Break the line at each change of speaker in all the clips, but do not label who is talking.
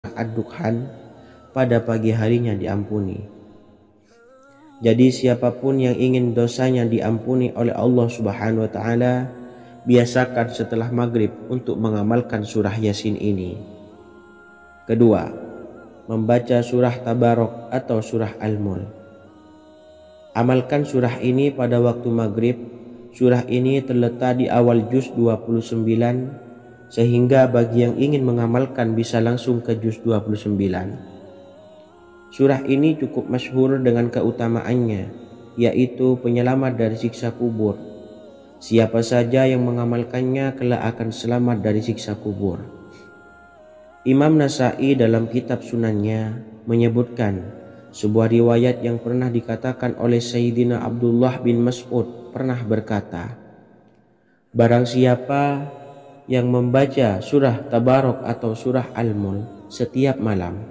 Ad-Dukhan pada pagi harinya diampuni. Jadi siapapun yang ingin dosanya diampuni oleh Allah Subhanahu wa taala, biasakan setelah maghrib untuk mengamalkan surah Yasin ini. Kedua, membaca surah Tabarok atau surah Al-Mulk. Amalkan surah ini pada waktu maghrib. Surah ini terletak di awal juz 29, sehingga bagi yang ingin mengamalkan bisa langsung ke juz 29. Surah ini cukup masyhur dengan keutamaannya, yaitu penyelamat dari siksa kubur. Siapa saja yang mengamalkannya kelak akan selamat dari siksa kubur. Imam Nasa'i dalam kitab Sunannya menyebutkan sebuah riwayat yang pernah dikatakan oleh Sayyidina Abdullah bin Mas'ud pernah berkata, barang siapa yang membaca surah Tabarok atau surah Al-Mulk setiap malam,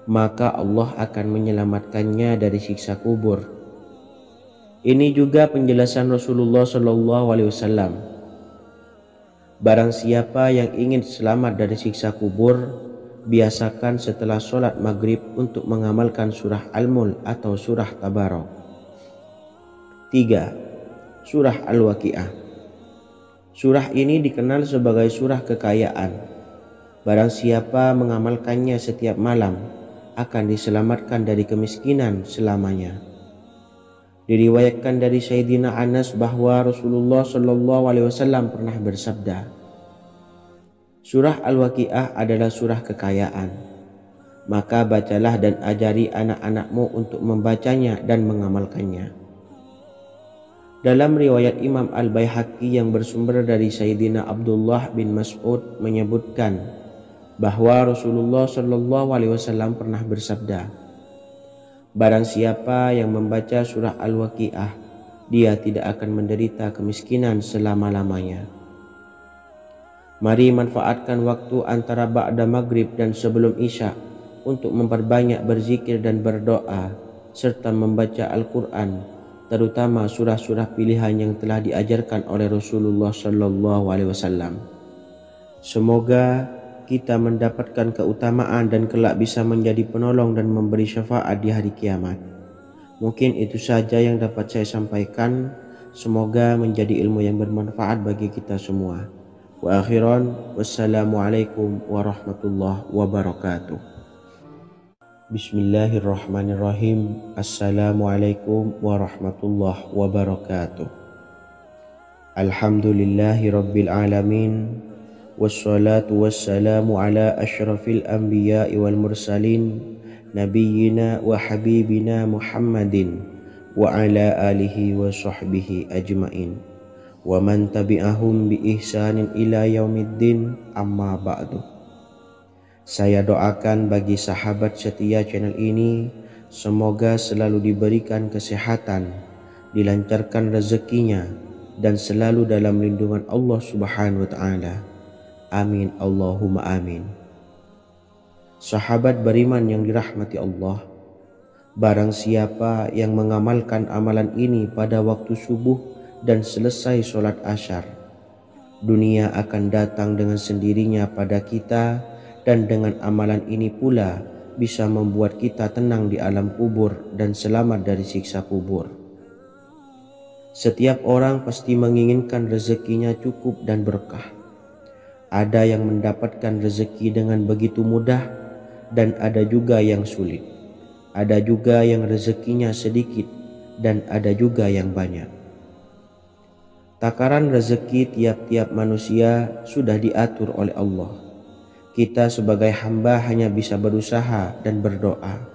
maka Allah akan menyelamatkannya dari siksa kubur. Ini juga penjelasan Rasulullah SAW. Barang siapa yang ingin selamat dari siksa kubur, biasakan setelah sholat maghrib untuk mengamalkan surah Al-Mulk atau surah Tabarok. 3. Surah Al-Waqiah. Surah ini dikenal sebagai surah kekayaan. Barang siapa mengamalkannya setiap malam, akan diselamatkan dari kemiskinan selamanya. Diriwayatkan dari Sayyidina Anas bahwa Rasulullah SAW pernah bersabda, surah Al-Waqiah adalah surah kekayaan. Maka bacalah dan ajari anak-anakmu untuk membacanya dan mengamalkannya. Dalam riwayat Imam Al-Baihaqi yang bersumber dari Sayyidina Abdullah bin Mas'ud menyebutkan bahwa Rasulullah SAW pernah bersabda, barang siapa yang membaca surah Al-Waqiah, dia tidak akan menderita kemiskinan selama-lamanya. Mari manfaatkan waktu antara ba'da maghrib dan sebelum isya untuk memperbanyak berzikir dan berdoa serta membaca Al-Quran, terutama surah-surah pilihan yang telah diajarkan oleh Rasulullah SAW. Semoga kita mendapatkan keutamaan dan kelak bisa menjadi penolong dan memberi syafaat di hari kiamat. Mungkin itu saja yang dapat saya sampaikan. Semoga menjadi ilmu yang bermanfaat bagi kita semua. Wa akhiran, wassalamualaikum warahmatullahi wabarakatuh. Bismillahirrahmanirrahim. Assalamualaikum warahmatullahi wabarakatuh. Alhamdulillahi rabbil alamin. Wassalatu wassalamu ala asyrafil anbiya'i wal mursalin nabiyyina wa habibina Muhammadin wa ala alihi wa sahbihi ajmain wa man tabi'ahum bi ihsanin ila yaumiddin, amma ba'du. Saya doakan bagi sahabat setia channel ini, semoga selalu diberikan kesehatan, dilancarkan rezekinya, dan selalu dalam lindungan Allah Subhanahu wa ta'ala. Amin Allahumma amin. Sahabat beriman yang dirahmati Allah, barang siapa yang mengamalkan amalan ini pada waktu subuh dan selesai sholat asyar, dunia akan datang dengan sendirinya pada kita, dan dengan amalan ini pula bisa membuat kita tenang di alam kubur dan selamat dari siksa kubur. Setiap orang pasti menginginkan rezekinya cukup dan berkah. Ada yang mendapatkan rezeki dengan begitu mudah dan ada juga yang sulit. Ada juga yang rezekinya sedikit dan ada juga yang banyak. Takaran rezeki tiap-tiap manusia sudah diatur oleh Allah. Kita sebagai hamba hanya bisa berusaha dan berdoa.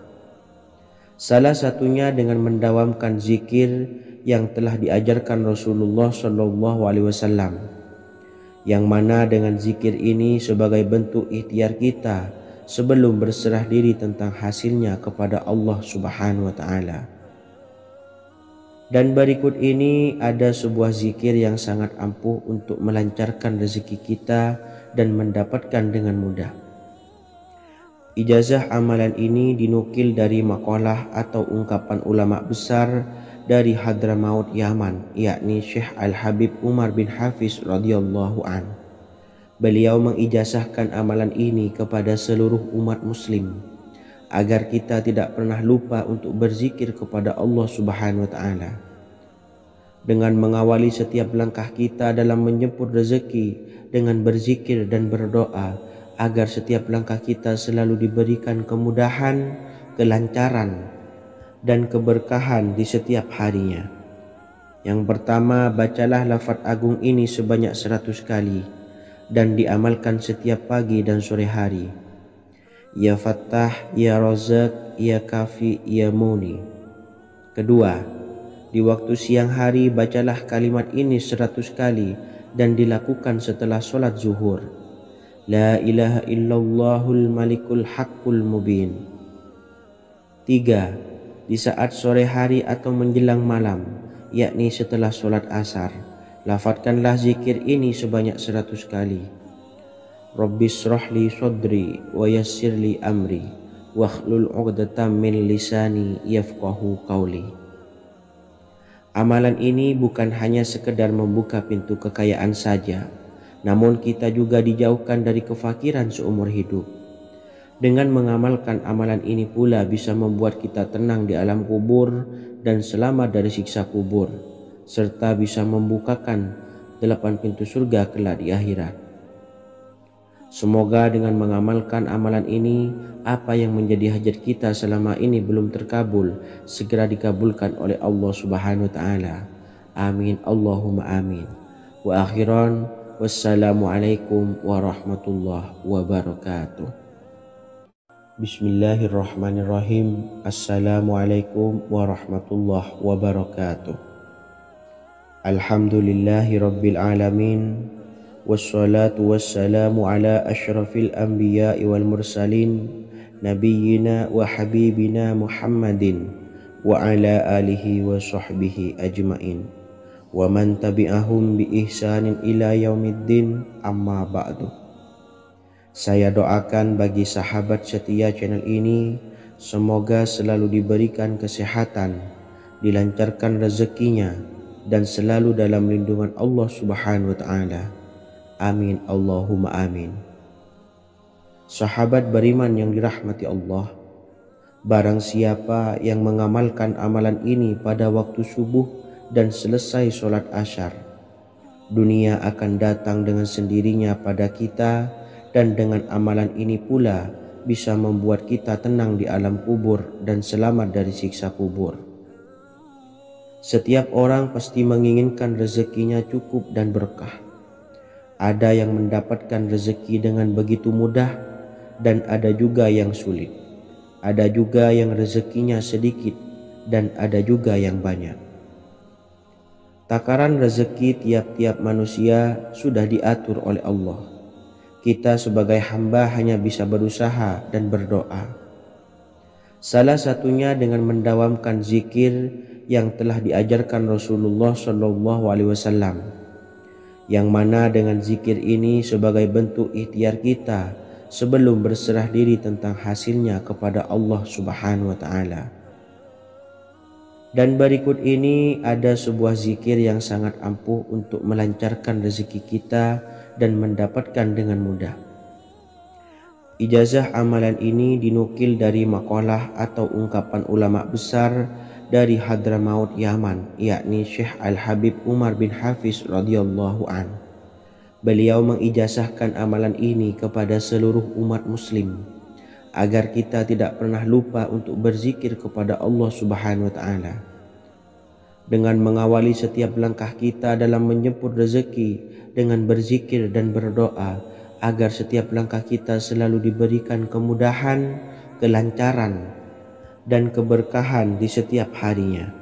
Salah satunya dengan mendawamkan zikir yang telah diajarkan Rasulullah SAW. Yang mana dengan zikir ini sebagai bentuk ikhtiar kita sebelum berserah diri tentang hasilnya kepada Allah Subhanahu wa ta'ala. Dan berikut ini ada sebuah zikir yang sangat ampuh untuk melancarkan rezeki kita dan mendapatkan dengan mudah. Ijazah amalan ini dinukil dari makalah atau ungkapan ulama besar dari Hadramaut Yaman, yakni Syekh Al-Habib Umar bin Hafiz radhiyallahu an. Beliau mengijazahkan amalan ini kepada seluruh umat muslim agar kita tidak pernah lupa untuk berzikir kepada Allah Subhanahu wa taala. Dengan mengawali setiap langkah kita dalam menjemput rezeki dengan berzikir dan berdoa agar setiap langkah kita selalu diberikan kemudahan, kelancaran, dan keberkahan di setiap harinya. Yang pertama, bacalah lafaz agung ini sebanyak 100 kali dan diamalkan setiap pagi dan sore hari. Ya Fattah, Ya Razak, Ya Kafi, Ya Muni. Kedua, di waktu siang hari bacalah kalimat ini 100 kali dan dilakukan setelah sholat zuhur. La ilaha illallahul malikul haqqul mubin. Tiga, di saat sore hari atau menjelang malam, yakni setelah sholat asar, lafadzkanlah zikir ini sebanyak 100 kali. Rabbis shrahli sodri wa yassirli amri wakhlul 'uqdatam min lisani yafqahu qawli. Amalan ini bukan hanya sekedar membuka pintu kekayaan saja, namun kita juga dijauhkan dari kefakiran seumur hidup. Dengan mengamalkan amalan ini pula bisa membuat kita tenang di alam kubur dan selamat dari siksa kubur, serta bisa membukakan 8 pintu surga kelak di akhirat. Semoga dengan mengamalkan amalan ini, apa yang menjadi hajat kita selama ini belum terkabul, segera dikabulkan oleh Allah Subhanahu wa taala. Amin Allahumma amin. Wa akhiran, wassalamualaikum warahmatullahi wabarakatuh. Bismillahirrahmanirrahim. Assalamualaikum warahmatullahi wabarakatuh. Alhamdulillahi rabbil alamin. Wassalatu wassalamu ala ashrafil anbiya'i wal mursalin nabiyyina wa habibina Muhammadin wa ala alihi wa sahbihi ajmain wa man tabi'ahum bi ihsanin ila yaumiddin, amma ba'du. Saya doakan bagi sahabat setia channel ini, semoga selalu diberikan kesehatan, dilancarkan rezekinya, dan selalu dalam lindungan Allah Subhanahu wa taala. Amin Allahumma amin. Sahabat beriman yang dirahmati Allah, barang siapa yang mengamalkan amalan ini pada waktu subuh dan selesai sholat asyar, dunia akan datang dengan sendirinya pada kita, dan dengan amalan ini pula bisa membuat kita tenang di alam kubur dan selamat dari siksa kubur. Setiap orang pasti menginginkan rezekinya cukup dan berkah. Ada yang mendapatkan rezeki dengan begitu mudah dan ada juga yang sulit. Ada juga yang rezekinya sedikit dan ada juga yang banyak. Takaran rezeki tiap-tiap manusia sudah diatur oleh Allah. Kita sebagai hamba hanya bisa berusaha dan berdoa. Salah satunya dengan mendawamkan zikir yang telah diajarkan Rasulullah SAW. Yang mana dengan zikir ini sebagai bentuk ikhtiar kita sebelum berserah diri tentang hasilnya kepada Allah Subhanahu wa taala. Dan berikut ini ada sebuah zikir yang sangat ampuh untuk melancarkan rezeki kita dan mendapatkan dengan mudah. Ijazah amalan ini dinukil dari makalah atau ungkapan ulama besar dari Hadramaut Yaman, yakni Syekh Al-Habib Umar bin Hafiz radhiyallahu an. Beliau mengijazahkan amalan ini kepada seluruh umat muslim agar kita tidak pernah lupa untuk berzikir kepada Allah Subhanahu wa taala. Dengan mengawali setiap langkah kita dalam menjemput rezeki dengan berzikir dan berdoa agar setiap langkah kita selalu diberikan kemudahan, kelancaran, dan keberkahan di setiap harinya.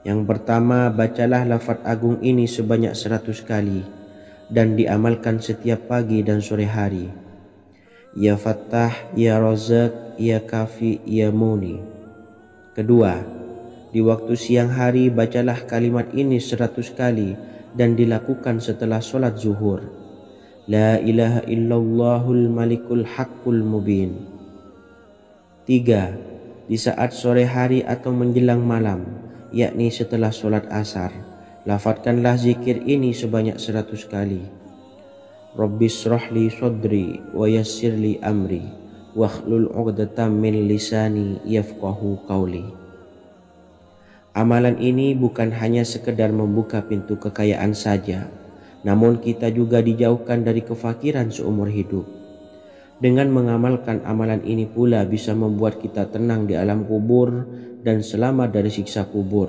Yang pertama, bacalah lafaz agung ini sebanyak 100 kali dan diamalkan setiap pagi dan sore hari. Ya Fattah, Ya Razak, Ya Kafi, Ya Muni. Kedua, di waktu siang hari bacalah kalimat ini 100 kali dan dilakukan setelah sholat zuhur. La ilaha illallahul malikul haqqul mubin. Tiga, di saat sore hari atau menjelang malam, yakni setelah sholat asar, lafadzkanlah zikir ini sebanyak 100 kali. Rabbi shrah li sadri wa yassir li amri wahlul 'uqdatam min lisani yafqahu qawli. Amalan ini bukan hanya sekedar membuka pintu kekayaan saja, namun kita juga dijauhkan dari kefakiran seumur hidup. Dengan mengamalkan amalan ini pula bisa membuat kita tenang di alam kubur dan selamat dari siksa kubur,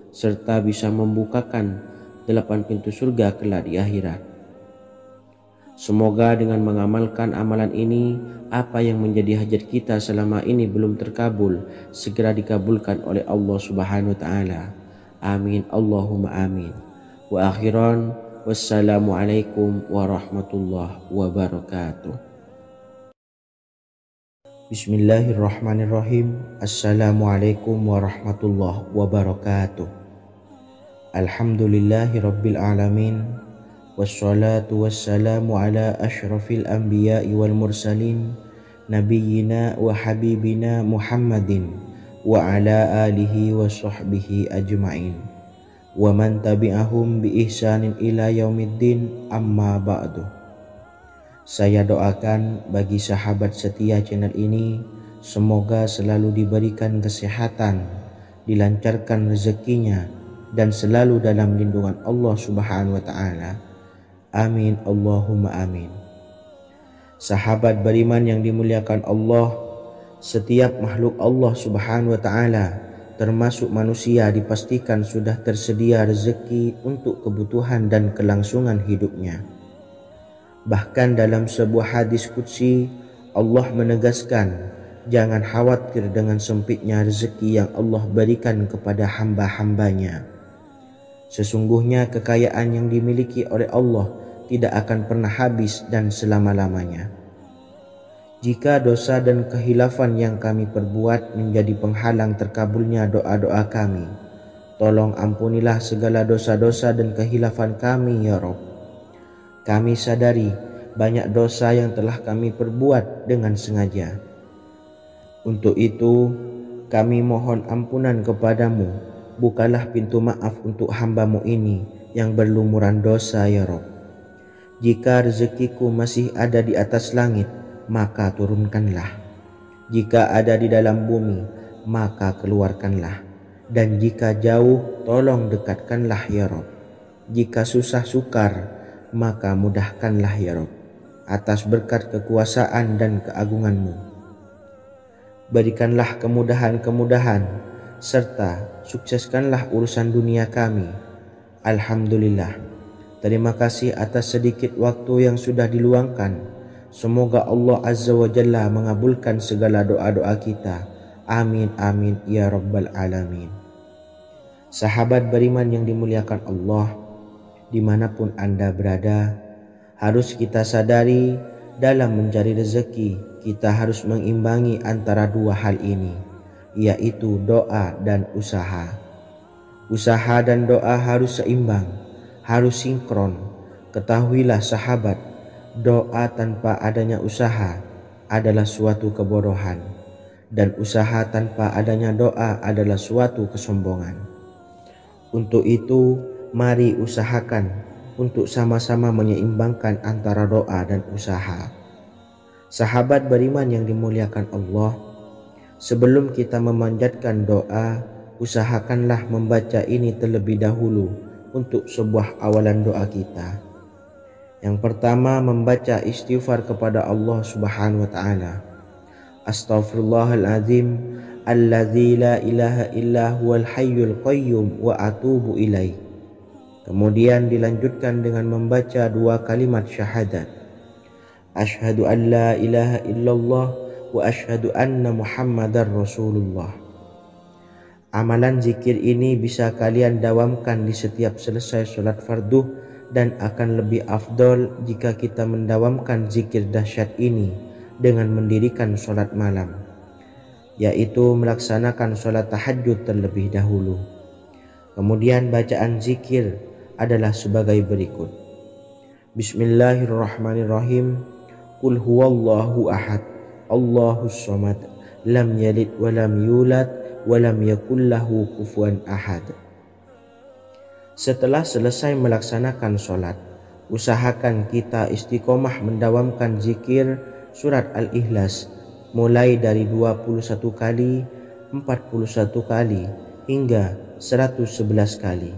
serta bisa membukakan 8 pintu surga kelak di akhirat. Semoga dengan mengamalkan amalan ini, apa yang menjadi hajat kita selama ini belum terkabul, segera dikabulkan oleh Allah Subhanahu wa Ta'ala. Amin, Allahumma amin. Wa akhiran, wassalamualaikum warahmatullahi wabarakatuh. Bismillahirrahmanirrahim. Assalamualaikum warahmatullahi wabarakatuh. Alhamdulillahi rabbil alamin. Wassalatu wassalamu ala ashrafil anbiya'i wal mursalin nabiyyina wa habibina Muhammadin wa ala alihi wa sahbihi ajma'in wa man tabi'ahum bi ihsanin ila yaumiddin, amma ba'du. Saya doakan bagi sahabat setia channel ini, semoga selalu diberikan kesehatan, dilancarkan rezekinya, dan selalu dalam lindungan Allah Subhanahu wa Ta'ala. Amin, Allahumma amin. Sahabat beriman yang dimuliakan Allah, setiap makhluk Allah Subhanahu wa Ta'ala, termasuk manusia, dipastikan sudah tersedia rezeki untuk kebutuhan dan kelangsungan hidupnya. Bahkan dalam sebuah hadis qudsi, Allah menegaskan, jangan khawatir dengan sempitnya rezeki yang Allah berikan kepada hamba-hambanya. Sesungguhnya kekayaan yang dimiliki oleh Allah tidak akan pernah habis dan selama-lamanya. Jika dosa dan kehilafan yang kami perbuat menjadi penghalang terkabulnya doa-doa kami, tolong ampunilah segala dosa-dosa dan kehilafan kami ya Rabb. Kami sadari banyak dosa yang telah kami perbuat dengan sengaja. Untuk itu kami mohon ampunan kepadamu. Bukalah pintu maaf untuk hambamu ini yang berlumuran dosa ya Rabb. Jika rezekiku masih ada di atas langit, maka turunkanlah. Jika ada di dalam bumi, maka keluarkanlah. Dan jika jauh, tolong dekatkanlah ya Rabb. Jika susah sukar, maka mudahkanlah ya Rabb, atas berkat kekuasaan dan keagunganmu. Berikanlah kemudahan-kemudahan, serta sukseskanlah urusan dunia kami. Alhamdulillah. Terima kasih atas sedikit waktu yang sudah diluangkan. Semoga Allah Azza wa Jalla mengabulkan segala doa-doa kita. Amin amin ya rabbal alamin. Sahabat beriman yang dimuliakan Allah, dimanapun Anda berada, harus kita sadari dalam mencari rezeki kita harus mengimbangi antara dua hal ini, yaitu doa dan usaha. Usaha dan doa harus seimbang, harus sinkron. Ketahuilah sahabat, doa tanpa adanya usaha adalah suatu kebodohan, dan usaha tanpa adanya doa adalah suatu kesombongan. Untuk itu, mari usahakan untuk sama-sama menyeimbangkan antara doa dan usaha. Sahabat beriman yang dimuliakan Allah, sebelum kita memanjatkan doa, usahakanlah membaca ini terlebih dahulu untuk sebuah awalan doa kita. Yang pertama, membaca istighfar kepada Allah Subhanahu wa Ta'ala. Astaghfirullahaladzim alladzi la ilaha illa huwal hayyul qayyum wa atubu ilaih. Kemudian dilanjutkan dengan membaca dua kalimat syahadat. Asyhadu an la ilaha illallah wa asyhadu anna Muhammadar Rasulullah. Amalan zikir ini bisa kalian dawamkan di setiap selesai sholat fardu, dan akan lebih afdol jika kita mendawamkan zikir dahsyat ini dengan mendirikan sholat malam, yaitu melaksanakan sholat tahajud terlebih dahulu. Kemudian bacaan zikir adalah sebagai berikut. Bismillahirrahmanirrahim. Qul huwallahu ahad, Allahus samad, lam yalid wa lam yulad wa lam yakul lahu kufuwan ahad. Setelah selesai melaksanakan sholat, Usahakan kita istiqomah mendawamkan zikir surat Al-Ikhlas mulai dari 21 kali, 41 kali hingga 111 kali.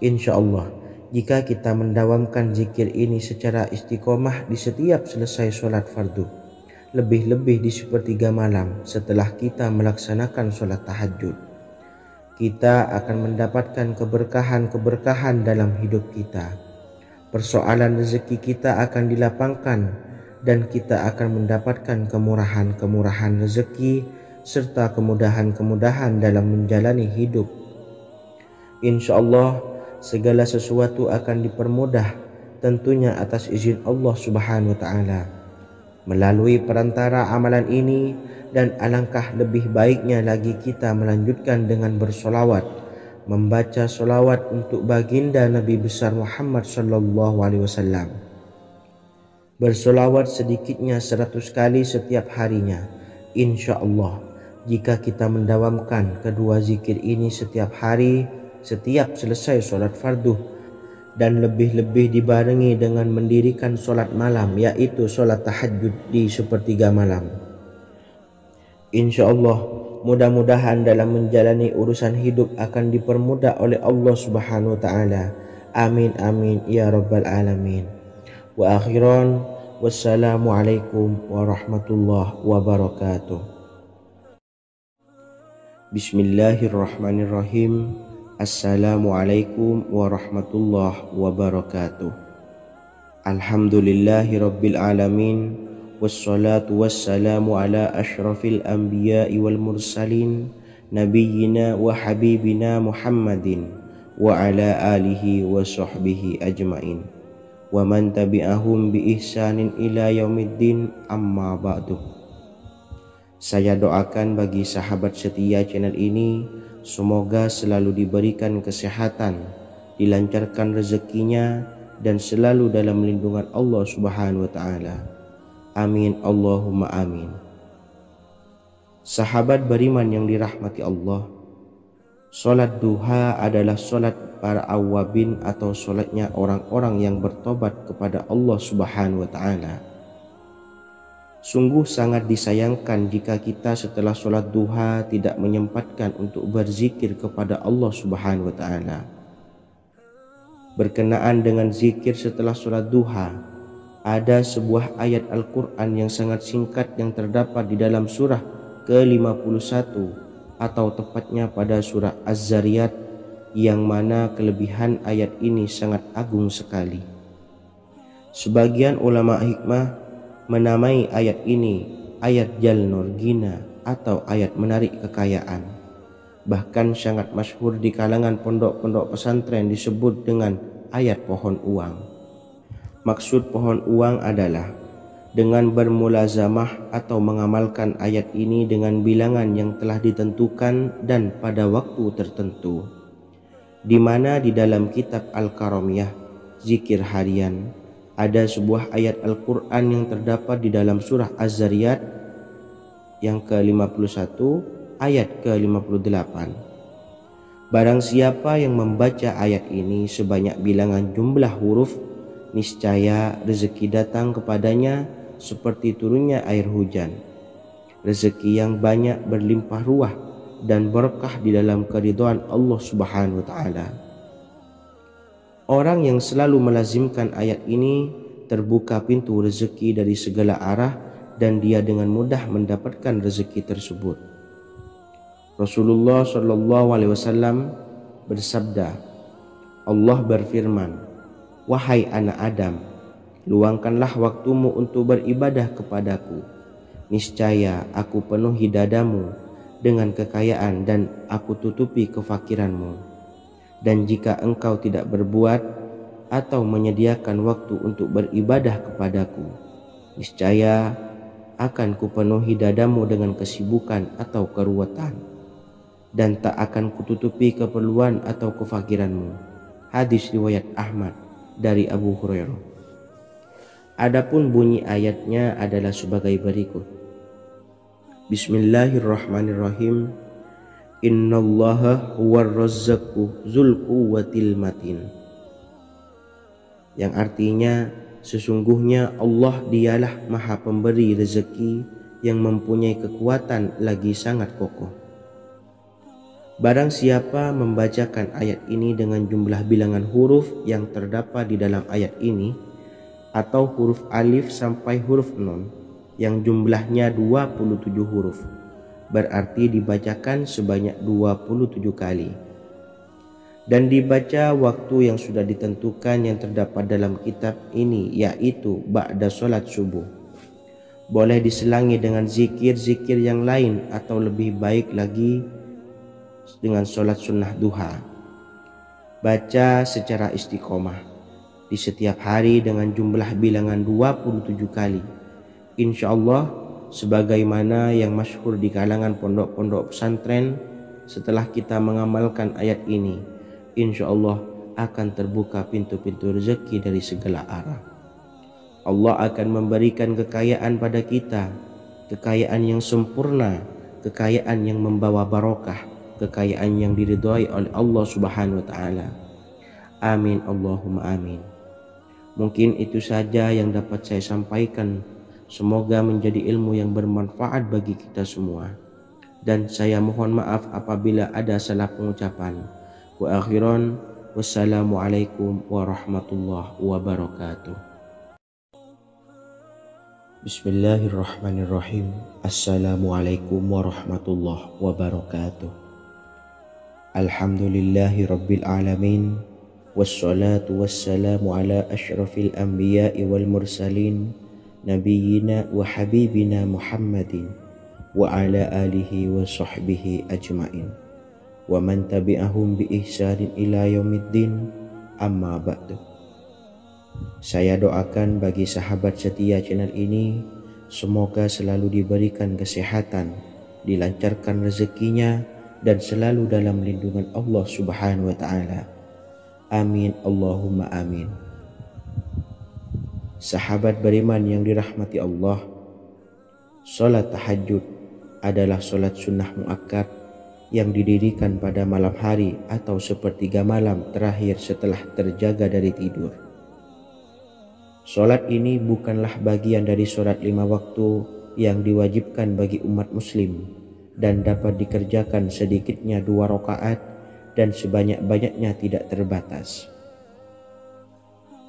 Insya Allah, jika kita mendawamkan zikir ini secara istiqomah di setiap selesai sholat fardu, lebih-lebih di sepertiga malam setelah kita melaksanakan sholat tahajud, kita akan mendapatkan keberkahan-keberkahan dalam hidup kita. Persoalan rezeki kita akan dilapangkan dan kita akan mendapatkan kemurahan-kemurahan rezeki serta kemudahan-kemudahan dalam menjalani hidup. Insya Allah segala sesuatu akan dipermudah, tentunya atas izin Allah Subhanahu wa Ta'ala. Melalui perantara amalan ini, dan alangkah lebih baiknya lagi kita melanjutkan dengan bersolawat, membaca solawat untuk baginda Nabi besar Muhammad sallallahu alaihi wasallam. Bersolawat sedikitnya 100 kali setiap harinya. Insya Allah, jika kita mendawamkan kedua zikir ini setiap hari, setiap selesai sholat fardu, dan lebih-lebih dibarengi dengan mendirikan sholat malam, yaitu sholat tahajud di sepertiga malam, insya Allah mudah-mudahan dalam menjalani urusan hidup akan dipermudah oleh Allah Subhanahu wa Ta'ala. Amin amin ya rabbal alamin. Wa akhiran, wassalamualaikum warahmatullahi wabarakatuh. Bismillahirrahmanirrahim. Assalamualaikum warahmatullahi wabarakatuh. Alhamdulillahi rabbil alamin. Wassalatu wassalamu ala ashrafil anbiya'i wal mursalin, nabiyyina wa habibina Muhammadin wa ala alihi wa sahbihi ajmain, wa man tabi'ahum bi ihsanin ila yaumiddin, amma ba'du. Saya doakan bagi sahabat setia channel ini, semoga selalu diberikan kesehatan, dilancarkan rezekinya, dan selalu dalam lindungan Allah Subhanahu wa Ta'ala. Amin Allahumma amin. Sahabat beriman yang dirahmati Allah, solat duha adalah solat para awabin atau solatnya orang-orang yang bertobat kepada Allah Subhanahu wa Ta'ala. Sungguh sangat disayangkan jika kita setelah solat duha tidak menyempatkan untuk berzikir kepada Allah Subhanahu wa Ta'ala. Berkenaan dengan zikir setelah solat duha, ada sebuah ayat Al-Quran yang sangat singkat yang terdapat di dalam surah ke-51 atau tepatnya pada surah Az-Zariyat, yang mana kelebihan ayat ini sangat agung sekali. Sebagian ulama hikmah menamai ayat ini ayat Jalnur Gina atau ayat menarik kekayaan. Bahkan sangat masyhur di kalangan pondok-pondok pesantren disebut dengan ayat pohon uang. Maksud pohon uang adalah dengan bermulazamah atau mengamalkan ayat ini dengan bilangan yang telah ditentukan dan pada waktu tertentu, di mana di dalam kitab Al-Karamiyah zikir harian ada sebuah ayat Al-Quran yang terdapat di dalam surah Az-Zariyat yang ke-51 ayat ke-58. Barang siapa yang membaca ayat ini sebanyak bilangan jumlah huruf, niscaya rezeki datang kepadanya seperti turunnya air hujan, rezeki yang banyak berlimpah ruah dan berkah di dalam keridhaan Allah Subhanahu wa Ta'ala. Orang yang selalu melazimkan ayat ini terbuka pintu rezeki dari segala arah dan dia dengan mudah mendapatkan rezeki tersebut. Rasulullah Shallallahu Alaihi Wasallam bersabda, Allah berfirman, wahai anak Adam, luangkanlah waktumu untuk beribadah kepadaku. Niscaya aku penuhi dadamu dengan kekayaan dan aku tutupi kefakiranmu. Dan jika engkau tidak berbuat atau menyediakan waktu untuk beribadah kepadaku, niscaya akan kupenuhi dadamu dengan kesibukan atau keruwetan, dan tak akan kututupi keperluan atau kefakiranmu. Hadis riwayat Ahmad dari Abu Hurairah. Adapun bunyi ayatnya adalah sebagai berikut. Bismillahirrahmanirrahim. Innallaha huwar razzaqu dzul quwwatil matin. yang artinya sesungguhnya Allah dialah Maha Pemberi rezeki yang mempunyai kekuatan lagi sangat kokoh. Barang siapa membacakan ayat ini dengan jumlah bilangan huruf yang terdapat di dalam ayat ini, atau huruf alif sampai huruf nun yang jumlahnya 27 huruf, berarti dibacakan sebanyak 27 kali. Dan dibaca waktu yang sudah ditentukan yang terdapat dalam kitab ini, yaitu ba'da sholat subuh. Boleh diselangi dengan zikir-zikir yang lain, atau lebih baik lagi dengan sholat sunnah duha. Baca secara istiqomah di setiap hari dengan jumlah bilangan 27 kali. Insya Allah, sebagaimana yang masyhur di kalangan pondok-pondok pesantren, setelah kita mengamalkan ayat ini, insya Allah akan terbuka pintu-pintu rezeki dari segala arah. Allah akan memberikan kekayaan pada kita, kekayaan yang sempurna, kekayaan yang membawa barokah, kekayaan yang diridhai oleh Allah Subhanahu wa taala. Amin Allahumma amin. Mungkin itu saja yang dapat saya sampaikan. Semoga menjadi ilmu yang bermanfaat bagi kita semua. Dan saya mohon maaf apabila ada salah pengucapan. Wa akhiran, wassalamualaikum warahmatullahi wabarakatuh. Bismillahirrahmanirrahim. Assalamualaikum warahmatullahi wabarakatuh. Alhamdulillahi rabbil alamin, wassalatu wassalamu ala ashrafil anbiya'i wal mursalin, nabiyyina wa habibina Muhammadin wa ala alihi wa sahbihi ajmain, wa man tabi'ahum bi ihsanin ila yaumiddin, amma ba'du. Saya doakan bagi sahabat setia channel ini, semoga selalu diberikan kesehatan, dilancarkan rezekinya, dan selalu dalam lindungan Allah Subhanahu wa taala. Amin Allahumma amin. Sahabat beriman yang dirahmati Allah, salat tahajud adalah salat sunnah muakkad yang didirikan pada malam hari atau sepertiga malam terakhir setelah terjaga dari tidur. Salat ini bukanlah bagian dari salat 5 waktu yang diwajibkan bagi umat muslim, dan dapat dikerjakan sedikitnya 2 rakaat dan sebanyak-banyaknya tidak terbatas.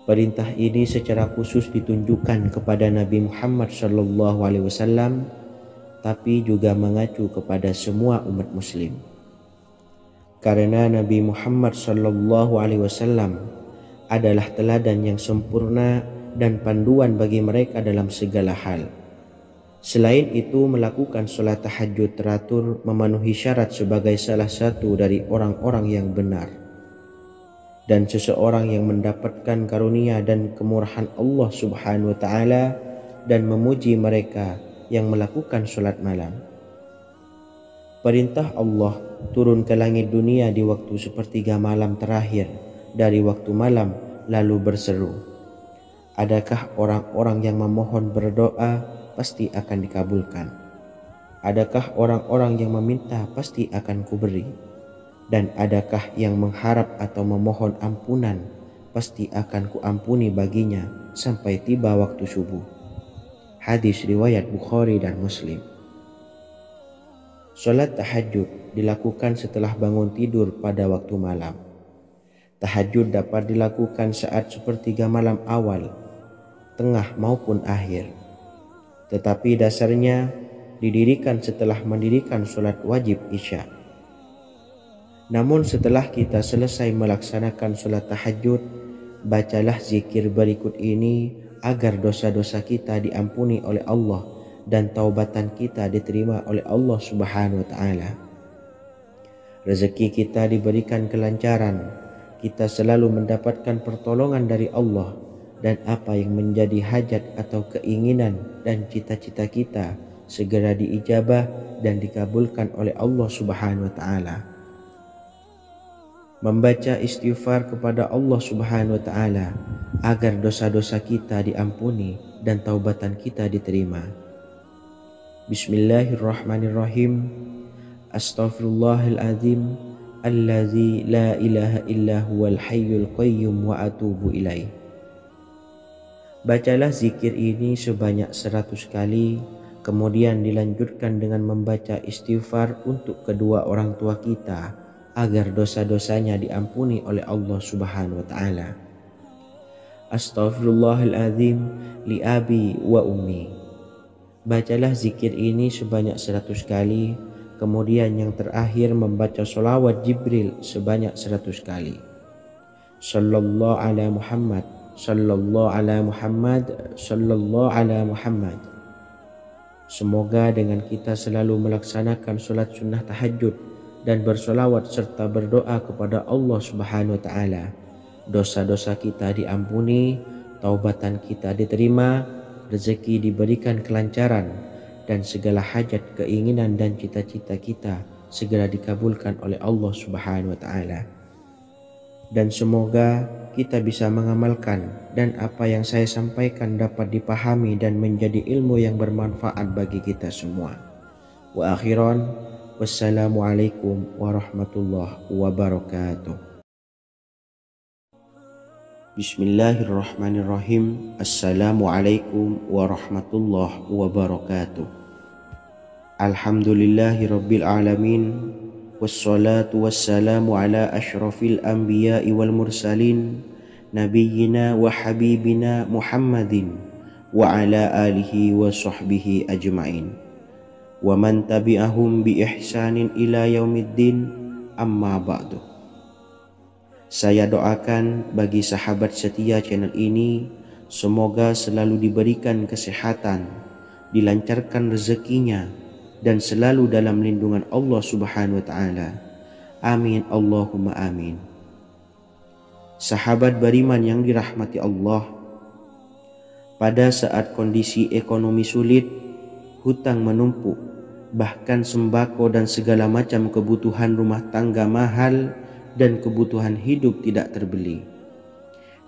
Perintah ini secara khusus ditunjukkan kepada Nabi Muhammad SAW, tapi juga mengacu kepada semua umat muslim. Karena Nabi Muhammad SAW adalah teladan yang sempurna dan panduan bagi mereka dalam segala hal. Selain itu, melakukan sholat tahajud teratur memenuhi syarat sebagai salah satu dari orang-orang yang benar. Dan seseorang yang mendapatkan karunia dan kemurahan Allah Subhanahu wa taala dan memuji mereka yang melakukan sholat malam. Perintah Allah turun ke langit dunia di waktu sepertiga malam terakhir dari waktu malam, lalu berseru, adakah orang-orang yang memohon berdoa pasti akan dikabulkan? Adakah orang-orang yang meminta pasti akan kuberi? Dan adakah yang mengharap atau memohon ampunan pasti akan kuampuni baginya sampai tiba waktu subuh. Hadis riwayat Bukhari dan Muslim. Salat tahajud dilakukan setelah bangun tidur pada waktu malam. Tahajud dapat dilakukan saat sepertiga malam awal, tengah maupun akhir. Tetapi dasarnya didirikan setelah mendirikan sholat wajib isya. Namun setelah kita selesai melaksanakan sholat tahajud, bacalah zikir berikut ini agar dosa-dosa kita diampuni oleh Allah dan taubatan kita diterima oleh Allah Subhanahu wa taala. Rezeki kita diberikan kelancaran, kita selalu mendapatkan pertolongan dari Allah, dan apa yang menjadi hajat atau keinginan dan cita-cita kita segera diijabah dan dikabulkan oleh Allah Subhanahu wa taala. Membaca istighfar kepada Allah Subhanahu wa taala agar dosa-dosa kita diampuni dan taubatan kita diterima. Bismillahirrahmanirrahim. Astaghfirullahaladzim allazi la ilaha illa huwal hayyul qayyum wa atubu ilaih. Bacalah zikir ini sebanyak 100 kali, kemudian dilanjutkan dengan membaca istighfar untuk kedua orang tua kita agar dosa-dosanya diampuni oleh Allah Subhanahu wa taala. Astaghfirullahaladzim li abi wa ummi. Bacalah zikir ini sebanyak 100 kali, kemudian yang terakhir membaca sholawat Jibril sebanyak 100 kali. Sallallahu ala Muhammad, sallallahu ala Muhammad, sallallahu ala Muhammad. Semoga dengan kita selalu melaksanakan sholat sunnah tahajud dan bersolawat serta berdoa kepada Allah Subhanahu wa taala, dosa-dosa kita diampuni, taubatan kita diterima, rezeki diberikan kelancaran, dan segala hajat, keinginan dan cita-cita kita segera dikabulkan oleh Allah Subhanahu wa taala. Dan semoga kita bisa mengamalkan dan apa yang saya sampaikan dapat dipahami dan menjadi ilmu yang bermanfaat bagi kita semua. Wa akhiran, wassalamualaikum warahmatullahi wabarakatuh. Bismillahirrahmanirrahim. Assalamualaikum warahmatullahi wabarakatuh. Alhamdulillahirabbil alamin. Wassalatu wassalamu ala ashrafil anbiya'i wal mursalin, nabiyyina wa habibina Muhammadin wa ala alihi wa sahbihi ajma'in wa man tabi'ahum bi ihsanin ila yaumiddin, amma ba'du. Saya doakan bagi sahabat setia channel ini, semoga selalu diberikan kesehatan, dilancarkan rezekinya, dan selalu dalam lindungan Allah Subhanahu wa taala. Amin Allahumma amin. Sahabat beriman yang dirahmati Allah, pada saat kondisi ekonomi sulit, hutang menumpuk, bahkan sembako dan segala macam kebutuhan rumah tangga mahal dan kebutuhan hidup tidak terbeli.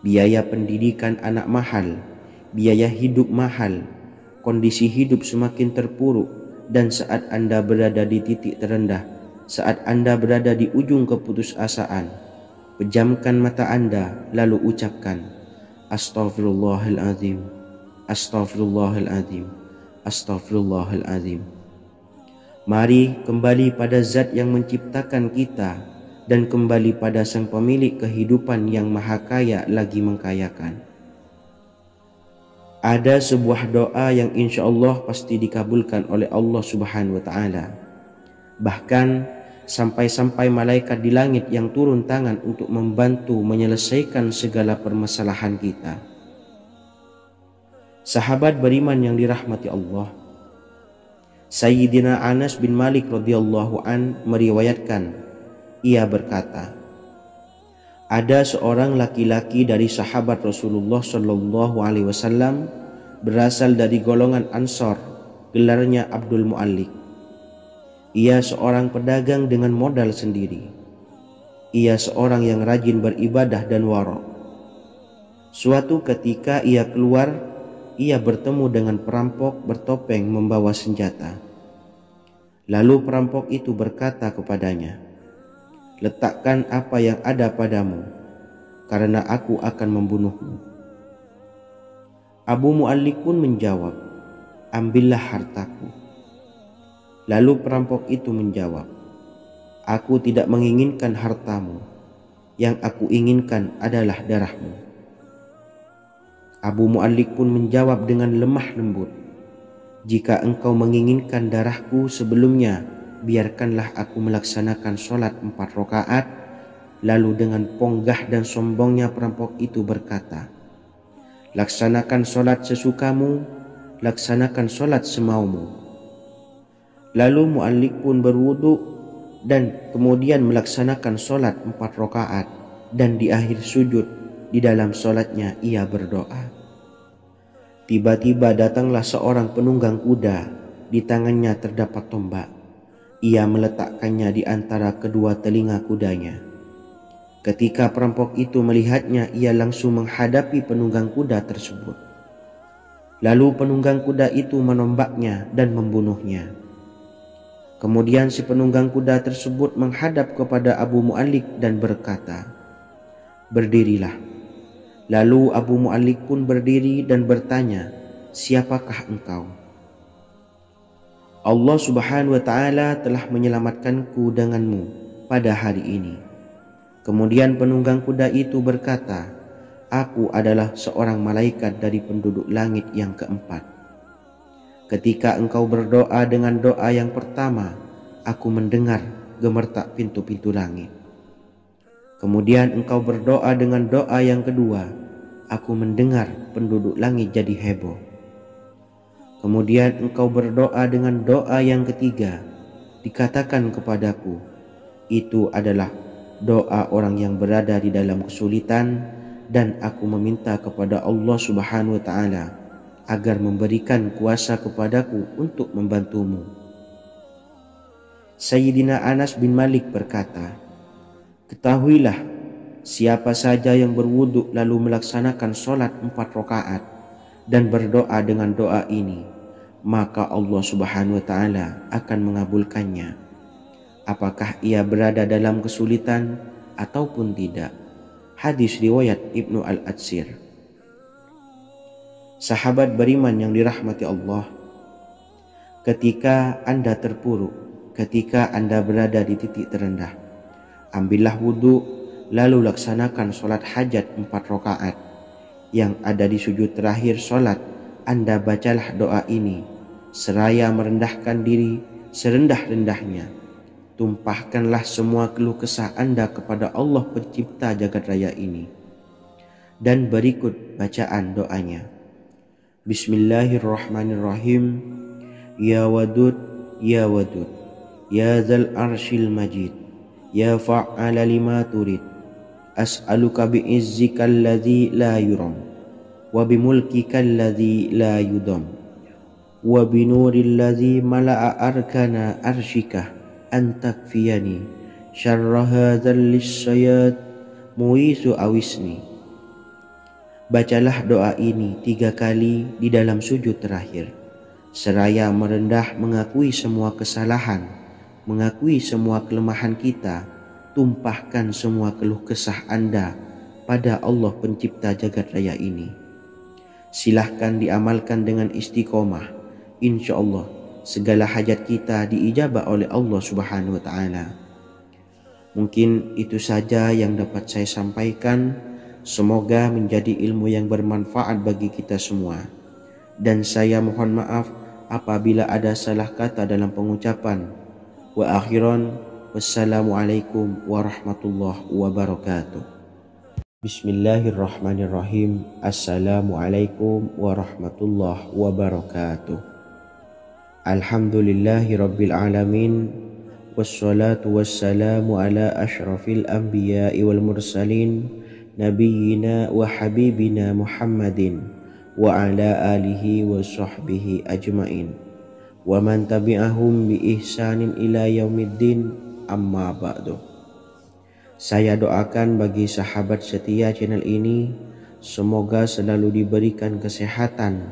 Biaya pendidikan anak mahal, biaya hidup mahal, kondisi hidup semakin terpuruk. Dan saat Anda berada di titik terendah, saat Anda berada di ujung keputusasaan, pejamkan mata Anda lalu ucapkan Astaghfirullahaladzim, Astaghfirullahaladzim, Astaghfirullahaladzim. Mari kembali pada Zat yang menciptakan kita dan kembali pada Sang Pemilik kehidupan yang Maha Kaya lagi mengkayakan. Ada sebuah doa yang insya Allah pasti dikabulkan oleh Allah Subhanahu wa ta'ala. Bahkan sampai-sampai malaikat di langit yang turun tangan untuk membantu menyelesaikan segala permasalahan kita. Sahabat beriman yang dirahmati Allah, Sayyidina Anas bin Malik radhiyallahu an meriwayatkan, ia berkata, ada seorang laki-laki dari sahabat Rasulullah Shallallahu Alaihi Wasallam berasal dari golongan Ansor, gelarnya Abdul Mu'allik. Ia seorang pedagang dengan modal sendiri. Ia seorang yang rajin beribadah dan wara'. Suatu ketika ia keluar, ia bertemu dengan perampok bertopeng membawa senjata. Lalu perampok itu berkata kepadanya, letakkan apa yang ada padamu, karena aku akan membunuhmu. Abu Mu'allik pun menjawab, ambillah hartaku. Lalu perampok itu menjawab, aku tidak menginginkan hartamu, yang aku inginkan adalah darahmu. Abu Mu'allik pun menjawab dengan lemah lembut, jika engkau menginginkan darahku sebelumnya, biarkanlah aku melaksanakan sholat 4 rakaat. Lalu dengan ponggah dan sombongnya perampok itu berkata, laksanakan sholat sesukamu, laksanakan sholat semaumu. Lalu Mu'allik pun berwudu dan kemudian melaksanakan sholat 4 rakaat, dan di akhir sujud di dalam sholatnya ia berdoa. Tiba-tiba datanglah seorang penunggang kuda, di tangannya terdapat tombak. Ia meletakkannya di antara kedua telinga kudanya. Ketika perampok itu melihatnya, ia langsung menghadapi penunggang kuda tersebut. Lalu penunggang kuda itu menombaknya dan membunuhnya. Kemudian si penunggang kuda tersebut menghadap kepada Abu Mu'allik dan berkata, berdirilah. Lalu Abu Mu'allik pun berdiri dan bertanya, "Siapakah engkau?" "Allah Subhanahu wa Ta'ala telah menyelamatkanku denganmu pada hari ini." Kemudian penunggang kuda itu berkata, "Aku adalah seorang malaikat dari penduduk langit yang keempat. Ketika engkau berdoa dengan doa yang pertama, aku mendengar gemertak pintu-pintu langit. Kemudian engkau berdoa dengan doa yang kedua, aku mendengar penduduk langit jadi heboh. Kemudian engkau berdoa dengan doa yang ketiga, dikatakan kepadaku, itu adalah doa orang yang berada di dalam kesulitan, dan aku meminta kepada Allah Subhanahu wa Ta'ala agar memberikan kuasa kepadaku untuk membantumu." Sayyidina Anas bin Malik berkata, "Ketahuilah, siapa saja yang berwudu lalu melaksanakan sholat 4 rakaat dan berdoa dengan doa ini, maka Allah Subhanahu wa Ta'ala akan mengabulkannya, apakah ia berada dalam kesulitan ataupun tidak." Hadis riwayat Ibnu Al-Atsir. Sahabat beriman yang dirahmati Allah, ketika Anda terpuruk, ketika Anda berada di titik terendah, ambillah wudhu, lalu laksanakan sholat hajat 4 rakaat. Yang ada di sujud terakhir sholat, Anda bacalah doa ini, seraya merendahkan diri serendah-rendahnya. Tumpahkanlah semua keluh kesah Anda kepada Allah pencipta jagat raya ini. Dan berikut bacaan doanya. Bismillahirrahmanirrahim. Ya Wadud, Ya Wadud, Ya Dzal Arsyil Majid, Ya Fa'ala lima turid, as'aluka bi'izzika alladzi la yuram, wa bimulkika alladzi la yudam, wa binuril ladzi mala'a arkana arsyika an takfiyani syarra hadzal lisyayat muisu awisni. Bacalah doa ini 3 kali di dalam sujud terakhir, seraya merendah mengakui semua kesalahan, mengakui semua kelemahan kita. Tumpahkan semua keluh kesah Anda pada Allah pencipta jagat raya ini. Silahkan diamalkan dengan istiqomah. Insya Allah segala hajat kita diijabah oleh Allah Subhanahu wa Ta'ala. Mungkin itu saja yang dapat saya sampaikan. Semoga menjadi ilmu yang bermanfaat bagi kita semua. Dan saya mohon maaf apabila ada salah kata dalam pengucapan. Wa akhiran, wassalamualaikum warahmatullahi wabarakatuh. Bismillahirrahmanirrahim. Assalamualaikum warahmatullahi wabarakatuh. Alhamdulillahi rabbil alamin, wassalatu wassalamu ala ashrafil anbiya'i wal mursalin, nabiyyina wa habibina Muhammadin wa ala alihi wa sahbihi ajmain, wa man tabi'ahum bi ihsanin ila yaumiddin, amma ba'du. Saya doakan bagi sahabat setia channel ini, semoga selalu diberikan kesehatan,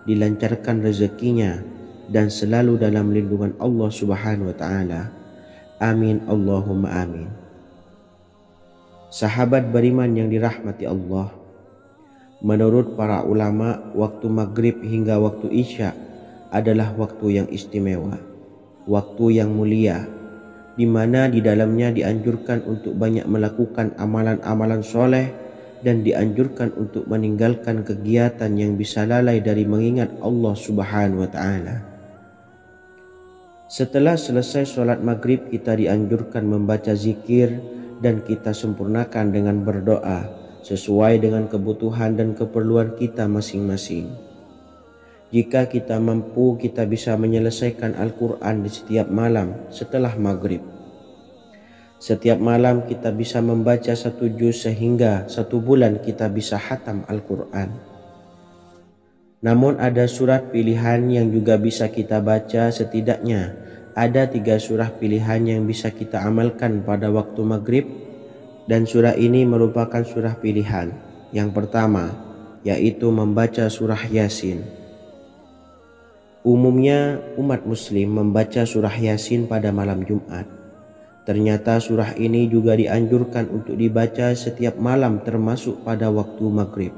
dilancarkan rezekinya, dan selalu dalam lindungan Allah Subhanahu wa Ta'ala. Amin Allahumma amin. Sahabat beriman yang dirahmati Allah, menurut para ulama, waktu maghrib hingga waktu isya adalah waktu yang istimewa, waktu yang mulia, di mana di dalamnya dianjurkan untuk banyak melakukan amalan-amalan soleh dan dianjurkan untuk meninggalkan kegiatan yang bisa lalai dari mengingat Allah Subhanahu wa Ta'ala. Setelah selesai sholat maghrib, kita dianjurkan membaca zikir dan kita sempurnakan dengan berdoa sesuai dengan kebutuhan dan keperluan kita masing-masing. Jika kita mampu, kita bisa menyelesaikan Al-Quran di setiap malam setelah maghrib. Setiap malam kita bisa membaca 1 juz sehingga 1 bulan kita bisa khatam Al-Quran. Namun ada surat pilihan yang juga bisa kita baca. Setidaknya ada 3 surah pilihan yang bisa kita amalkan pada waktu maghrib, dan surah ini merupakan surah pilihan. Yang pertama yaitu membaca surah Yasin. Umumnya umat muslim membaca surah Yasin pada malam Jumat, Ternyata surah ini juga dianjurkan untuk dibaca setiap malam termasuk pada waktu maghrib.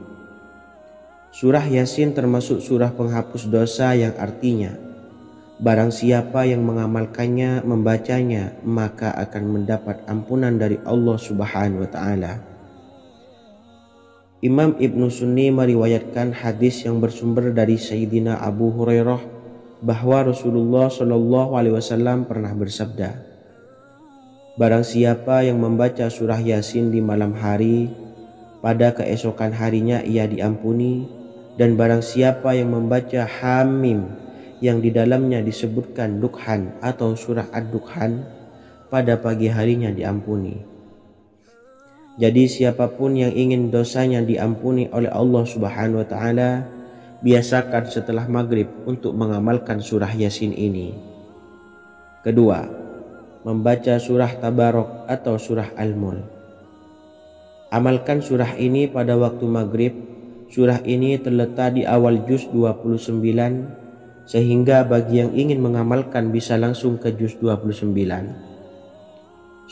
Surah Yasin termasuk surah penghapus dosa yang artinya barang siapa yang mengamalkannya, membacanya, maka akan mendapat ampunan dari Allah Subhanahu wa taala. Imam Ibnu Sunni meriwayatkan hadis yang bersumber dari Sayyidina Abu Hurairah bahwa Rasulullah Shallallahu alaihi wasallam pernah bersabda, barang siapa yang membaca surah Yasin di malam hari, pada keesokan harinya ia diampuni, dan barang siapa yang membaca Hamim yang di dalamnya disebutkan Dukhan atau surah Ad-Dukhan, pada pagi harinya diampuni. Jadi siapapun yang ingin dosanya diampuni oleh Allah Subhanahu wa taala, biasakan setelah maghrib untuk mengamalkan surah Yasin ini. Kedua, membaca surah Tabarok atau surah Al-Mulk. Amalkan surah ini pada waktu maghrib. Surah ini terletak di awal juz 29, sehingga bagi yang ingin mengamalkan bisa langsung ke juz 29.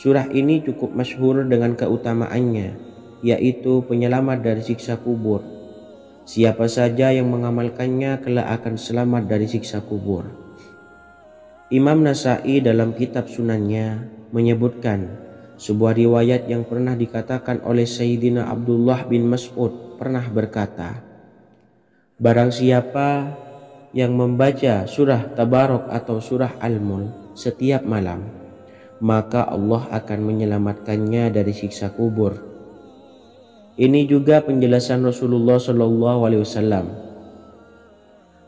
Surah ini cukup masyhur dengan keutamaannya, yaitu penyelamat dari siksa kubur. Siapa saja yang mengamalkannya kelak akan selamat dari siksa kubur. Imam Nasa'i dalam kitab Sunannya menyebutkan sebuah riwayat yang pernah dikatakan oleh Sayyidina Abdullah bin Mas'ud pernah berkata, barang siapa yang membaca surah Tabarok atau surah Al-Mulk setiap malam, maka Allah akan menyelamatkannya dari siksa kubur. Ini juga penjelasan Rasulullah Shallallahu alaihi wasallam.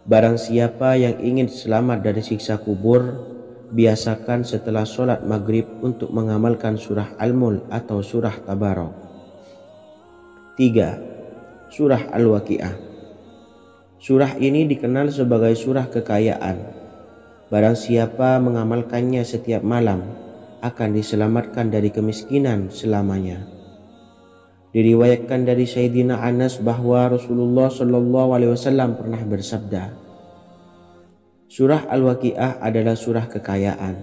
Barang siapa yang ingin selamat dari siksa kubur, biasakan setelah sholat maghrib untuk mengamalkan surah Al-Mulk atau surah Tabarok. 3. Surah Al-Waqiah. Surah ini dikenal sebagai surah kekayaan. Barang siapa mengamalkannya setiap malam, akan diselamatkan dari kemiskinan selamanya. Diriwayatkan dari Sayyidina Anas bahwa Rasulullah Shallallahu alaihi wasallam pernah bersabda, surah Al-Waqiah adalah surah kekayaan.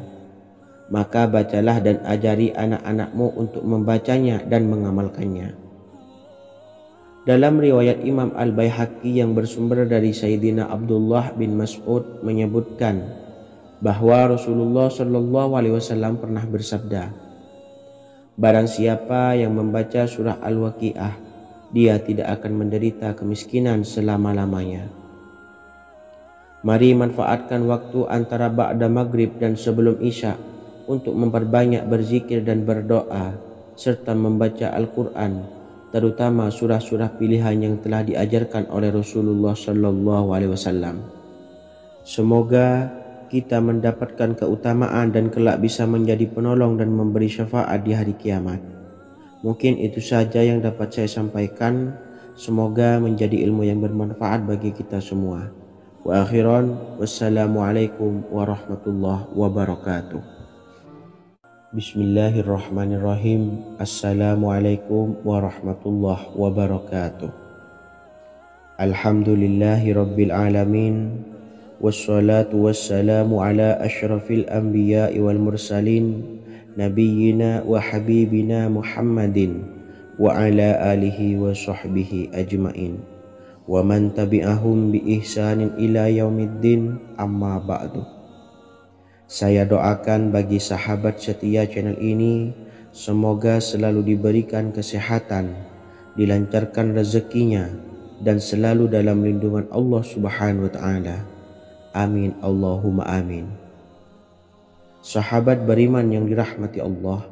Maka bacalah dan ajari anak-anakmu untuk membacanya dan mengamalkannya. Dalam riwayat Imam Al-Baihaqi yang bersumber dari Sayyidina Abdullah bin Mas'ud menyebutkan bahwa Rasulullah Shallallahu alaihi wasallam pernah bersabda, barang siapa yang membaca surah Al-Waqiah, dia tidak akan menderita kemiskinan selama-lamanya. Mari manfaatkan waktu antara ba'da maghrib dan sebelum isya untuk memperbanyak berzikir dan berdoa, serta membaca Al-Quran, terutama surah-surah pilihan yang telah diajarkan oleh Rasulullah Shallallahu alaihi wasallam. Semoga kita mendapatkan keutamaan dan kelak bisa menjadi penolong dan memberi syafaat di hari kiamat. Mungkin itu saja yang dapat saya sampaikan. Semoga menjadi ilmu yang bermanfaat bagi kita semua. Wa akhiran, wassalamualaikum warahmatullahi wabarakatuh. Bismillahirrahmanirrahim. Assalamualaikum warahmatullahi wabarakatuh. Alhamdulillahi rabbil alamin. Wassalatu wassalamu ala asyrafil anbiya'i wal mursalin nabiyyina wa habibina Muhammadin wa ala alihi wa sahbihi ajmain wa man tabi'ahum bi ihsanin ila yaumiddin, amma ba'du. Saya doakan bagi sahabat setia channel ini, semoga selalu diberikan kesehatan, dilancarkan rezekinya, dan selalu dalam lindungan Allah Subhanahu wa ta'ala. Amin Allahumma amin. Sahabat beriman yang dirahmati Allah,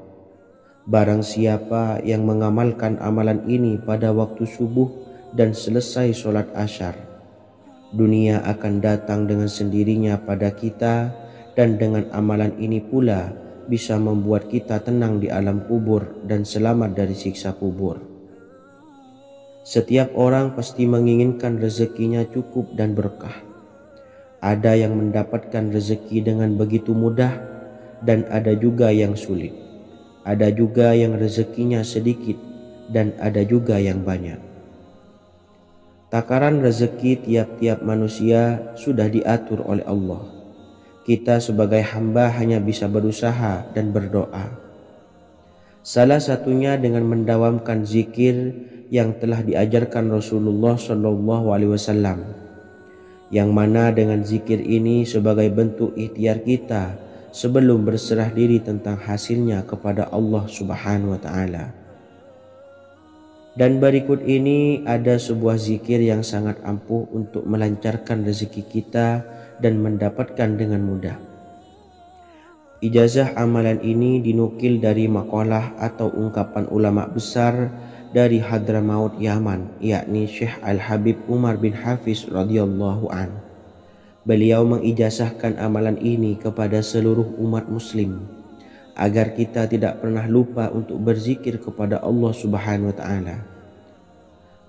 barang siapa yang mengamalkan amalan ini pada waktu subuh dan selesai sholat asyar, dunia akan datang dengan sendirinya pada kita, dan dengan amalan ini pula bisa membuat kita tenang di alam kubur dan selamat dari siksa kubur. Setiap orang pasti menginginkan rezekinya cukup dan berkah. Ada yang mendapatkan rezeki dengan begitu mudah, dan ada juga yang sulit. Ada juga yang rezekinya sedikit, dan ada juga yang banyak. Takaran rezeki tiap-tiap manusia sudah diatur oleh Allah. Kita sebagai hamba hanya bisa berusaha dan berdoa. Salah satunya dengan mendawamkan zikir yang telah diajarkan Rasulullah SAW, yang mana dengan zikir ini sebagai bentuk ikhtiar kita sebelum berserah diri tentang hasilnya kepada Allah Subhanahu wa Ta'ala. Dan berikut ini ada sebuah zikir yang sangat ampuh untuk melancarkan rezeki kita dan mendapatkan dengan mudah. Ijazah amalan ini dinukil dari makalah atau ungkapan ulama besar dari Hadramaut Yaman, yakni Syekh Al-Habib Umar bin Hafiz radhiyallahu an. Beliau mengijazahkan amalan ini kepada seluruh umat muslim agar kita tidak pernah lupa untuk berzikir kepada Allah Subhanahu wa Ta'ala.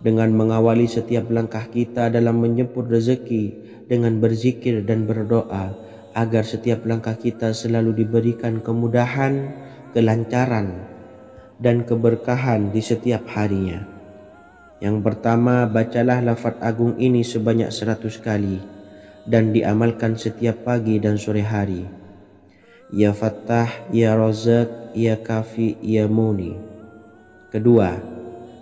Dengan mengawali setiap langkah kita dalam menjemput rezeki dengan berzikir dan berdoa agar setiap langkah kita selalu diberikan kemudahan, kelancaran, dan keberkahan di setiap harinya. Yang pertama, bacalah lafaz agung ini sebanyak 100 kali dan diamalkan setiap pagi dan sore hari. Ya Fattah, Ya Razak, Ya Kafi, Ya Muni. Kedua,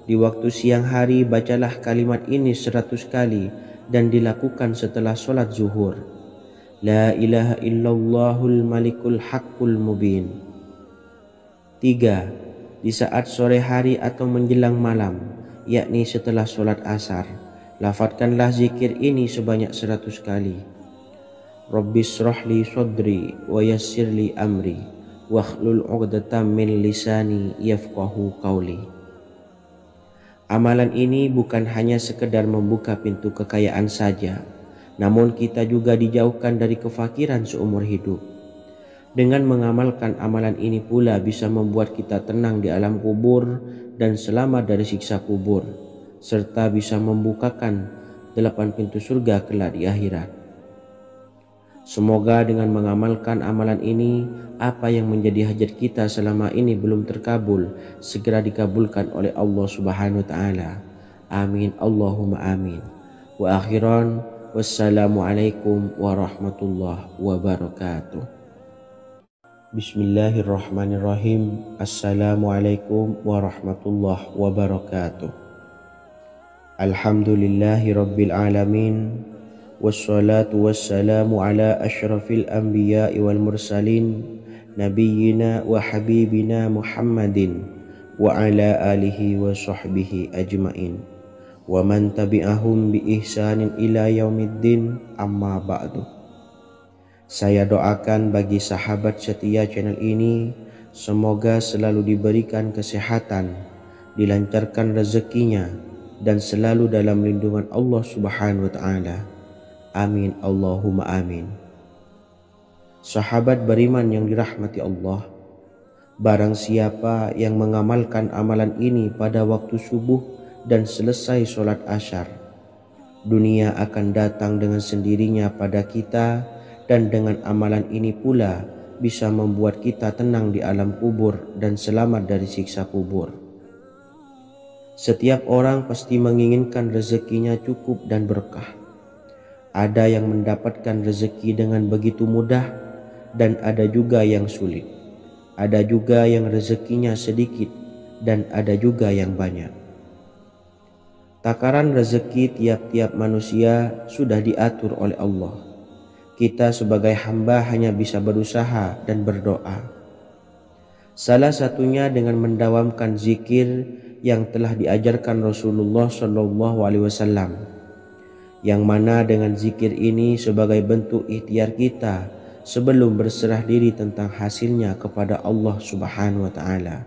di waktu siang hari bacalah kalimat ini 100 kali dan dilakukan setelah sholat zuhur. La ilaha illallahul malikul haqqul mubin. 3. Di saat sore hari atau menjelang malam, yakni setelah sholat asar, lafadzkanlah zikir ini sebanyak 100 kali. Rabbishrahli sodri wa yassirli amri wakhlul 'uqdatam min lisani yafqahu qawli. Amalan ini bukan hanya sekedar membuka pintu kekayaan saja, namun kita juga dijauhkan dari kefakiran seumur hidup. Dengan mengamalkan amalan ini pula bisa membuat kita tenang di alam kubur dan selamat dari siksa kubur, serta bisa membukakan 8 pintu surga kelak di akhirat. Semoga dengan mengamalkan amalan ini, apa yang menjadi hajat kita selama ini belum terkabul, segera dikabulkan oleh Allah Subhanahu wa Ta'ala. Amin Allahumma amin. Wa akhiran, wassalamualaikum warahmatullahi wabarakatuh. Bismillahirrahmanirrahim. Assalamualaikum warahmatullahi wabarakatuh. Alhamdulillahi rabbil alamin. Wassalatu wassalamu ala ashrafil anbiya'i wal mursalin, nabiyyina wa habibina Muhammadin wa ala alihi wa sahbihi ajmain wa man tabi'ahum bi ihsanin ila yaumiddin, amma ba'du. Saya doakan bagi sahabat setia channel ini, semoga selalu diberikan kesehatan, dilancarkan rezekinya, dan selalu dalam lindungan Allah Subhanahu wa Ta'ala. Amin Allahumma amin. Sahabat beriman yang dirahmati Allah, barang siapa yang mengamalkan amalan ini pada waktu subuh dan selesai sholat asyar, dunia akan datang dengan sendirinya pada kita, dan dengan amalan ini pula bisa membuat kita tenang di alam kubur dan selamat dari siksa kubur. Setiap orang pasti menginginkan rezekinya cukup dan berkah. Ada yang mendapatkan rezeki dengan begitu mudah dan ada juga yang sulit. Ada juga yang rezekinya sedikit dan ada juga yang banyak. Takaran rezeki tiap-tiap manusia sudah diatur oleh Allah. Kita sebagai hamba hanya bisa berusaha dan berdoa. Salah satunya dengan mendawamkan zikir yang telah diajarkan Rasulullah SAW, yang mana dengan zikir ini sebagai bentuk ikhtiar kita sebelum berserah diri tentang hasilnya kepada Allah Subhanahu wa Ta'ala.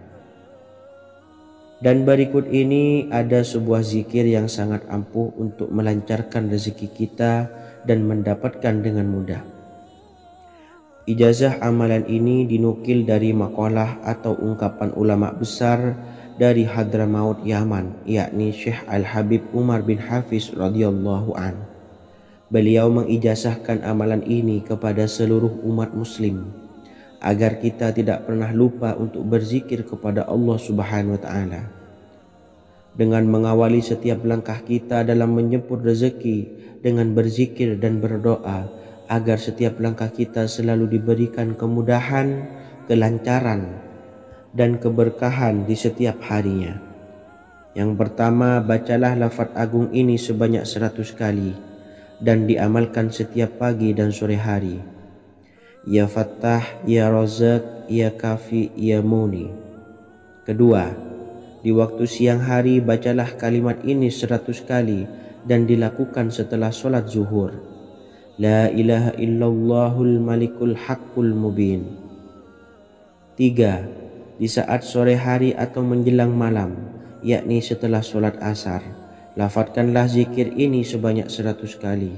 Dan berikut ini ada sebuah zikir yang sangat ampuh untuk melancarkan rezeki kita dan mendapatkan dengan mudah. Ijazah amalan ini dinukil dari makalah atau ungkapan ulama besar dari Hadramaut Yaman, yakni Syekh Al-Habib Umar bin Hafiz radhiyallahu an. Beliau mengijazahkan amalan ini kepada seluruh umat muslim agar kita tidak pernah lupa untuk berzikir kepada Allah Subhanahu wa Ta'ala. Dengan mengawali setiap langkah kita dalam menjemput rezeki dengan berzikir dan berdoa agar setiap langkah kita selalu diberikan kemudahan, kelancaran, dan keberkahan di setiap harinya. Yang pertama, bacalah lafaz agung ini sebanyak 100 kali dan diamalkan setiap pagi dan sore hari. Ya Fattah, Ya Razak, Ya Kafi, Ya Muni. Kedua, di waktu siang hari bacalah kalimat ini 100 kali dan dilakukan setelah sholat zuhur. La ilaha illallahul malikul haqqul mubin. 3. Di saat sore hari atau menjelang malam, yakni setelah sholat asar, lafadzkanlah zikir ini sebanyak 100 kali.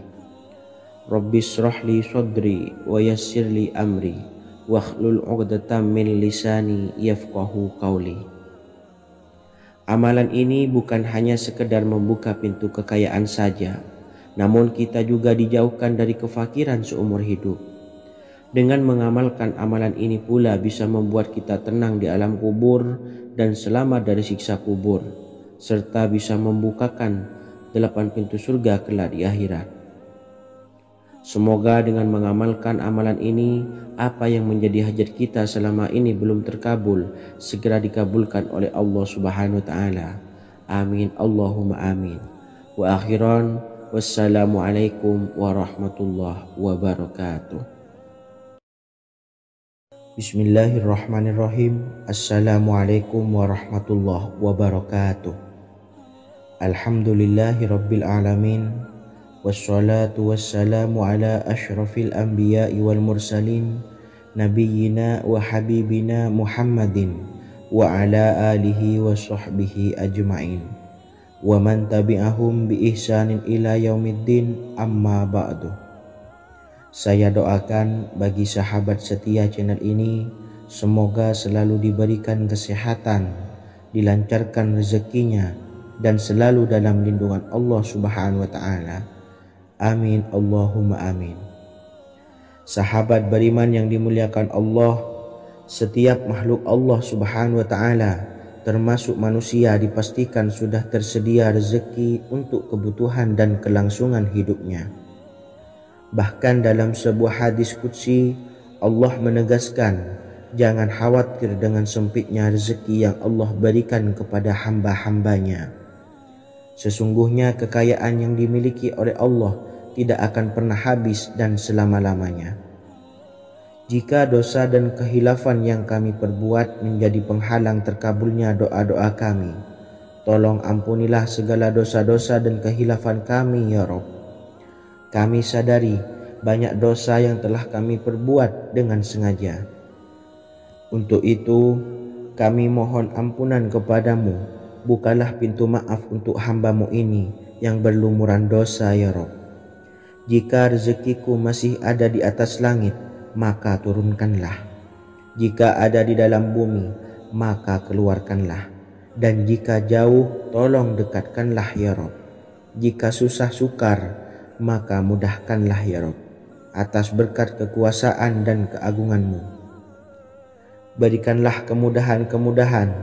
Rabbis shrahli sadri wa yassirli amri wakhlul 'uqdatam min lisani yafqahu qawli. Amalan ini bukan hanya sekedar membuka pintu kekayaan saja, namun kita juga dijauhkan dari kefakiran seumur hidup. Dengan mengamalkan amalan ini pula bisa membuat kita tenang di alam kubur dan selamat dari siksa kubur, serta bisa membukakan 8 pintu surga kelak di akhirat. Semoga dengan mengamalkan amalan ini, apa yang menjadi hajat kita selama ini belum terkabul, segera dikabulkan oleh Allah Subhanahu wa Ta'ala. Amin, Allahumma amin. Wa akhiran, wassalamualaikum warahmatullahi wabarakatuh. Bismillahirrahmanirrahim. Assalamualaikum warahmatullahi wabarakatuh. Alhamdulillahi rabbil alamin. Wassalatu wassalamu ala ashrafil anbiya'i wal mursalin nabiyyina wa habibina Muhammadin wa ala alihi wa sahbihi ajma'in wa man tabi'ahum bi ihsanin ila yaumiddin, amma ba'du. Saya doakan bagi sahabat setia channel ini, semoga selalu diberikan kesehatan, dilancarkan rezekinya, dan selalu dalam lindungan Allah Subhanahu wa Ta'ala. Amin, Allahumma amin. Sahabat beriman yang dimuliakan Allah, setiap makhluk Allah Subhanahu wa Ta'ala, termasuk manusia, dipastikan sudah tersedia rezeki untuk kebutuhan dan kelangsungan hidupnya. Bahkan dalam sebuah hadis qudsi, Allah menegaskan, jangan khawatir dengan sempitnya rezeki yang Allah berikan kepada hamba-hambanya. Sesungguhnya kekayaan yang dimiliki oleh Allah tidak akan pernah habis dan selama-lamanya. Jika dosa dan kehilafan yang kami perbuat menjadi penghalang terkabulnya doa-doa kami, tolong ampunilah segala dosa-dosa dan kehilafan kami ya Rabb. Kami sadari banyak dosa yang telah kami perbuat dengan sengaja. Untuk itu kami mohon ampunan kepadamu. Bukalah pintu maaf untuk hamba-Mu ini yang berlumuran dosa ya Rabb. Jika rezekiku masih ada di atas langit, maka turunkanlah. Jika ada di dalam bumi, maka keluarkanlah. Dan jika jauh, tolong dekatkanlah ya Rabb. Jika susah sukar, maka mudahkanlah ya Rabb, atas berkat kekuasaan dan keagungan-Mu. Berikanlah kemudahan-kemudahan,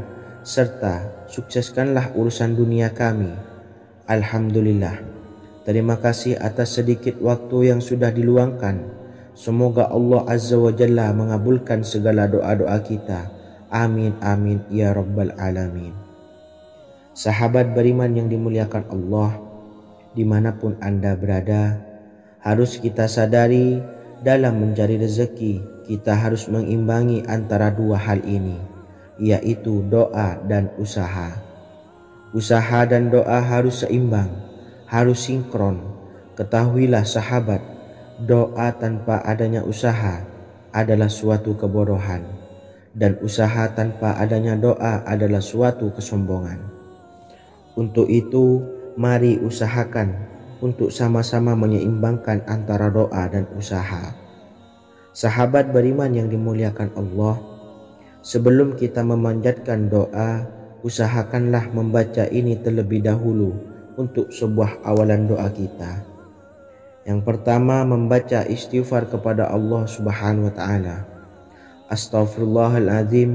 serta sukseskanlah urusan dunia kami. Alhamdulillah. Terima kasih atas sedikit waktu yang sudah diluangkan. Semoga Allah Azza wa Jalla mengabulkan segala doa-doa kita. Amin, amin, ya Rabbal Alamin. Sahabat beriman yang dimuliakan Allah, dimanapun Anda berada, harus kita sadari dalam mencari rezeki, kita harus mengimbangi antara dua hal ini, yaitu doa dan usaha. Usaha dan doa harus seimbang, harus sinkron. Ketahuilah sahabat, doa tanpa adanya usaha adalah suatu kebodohan, dan usaha tanpa adanya doa adalah suatu kesombongan. Untuk itu, mari usahakan untuk sama-sama menyeimbangkan antara doa dan usaha. Sahabat beriman yang dimuliakan Allah, sebelum kita memanjatkan doa, usahakanlah membaca ini terlebih dahulu untuk sebuah awalan doa kita. Yang pertama, membaca istighfar kepada Allah Subhanahu wa Ta'ala. Astaghfirullahaladzim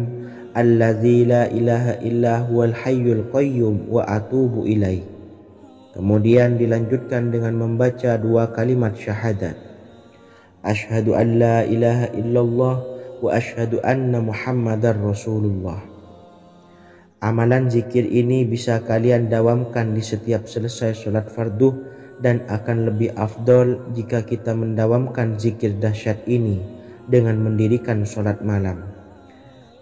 alladzi la ilaha illa huwal hayyul qayyum wa atubu ilaih. Kemudian dilanjutkan dengan membaca dua kalimat syahadat. Asyhadu an la ilaha illallah wa asyhadu anna Muhammadar Rasulullah. Amalan zikir ini bisa kalian dawamkan di setiap selesai sholat fardu dan akan lebih afdol jika kita mendawamkan zikir dahsyat ini dengan mendirikan sholat malam,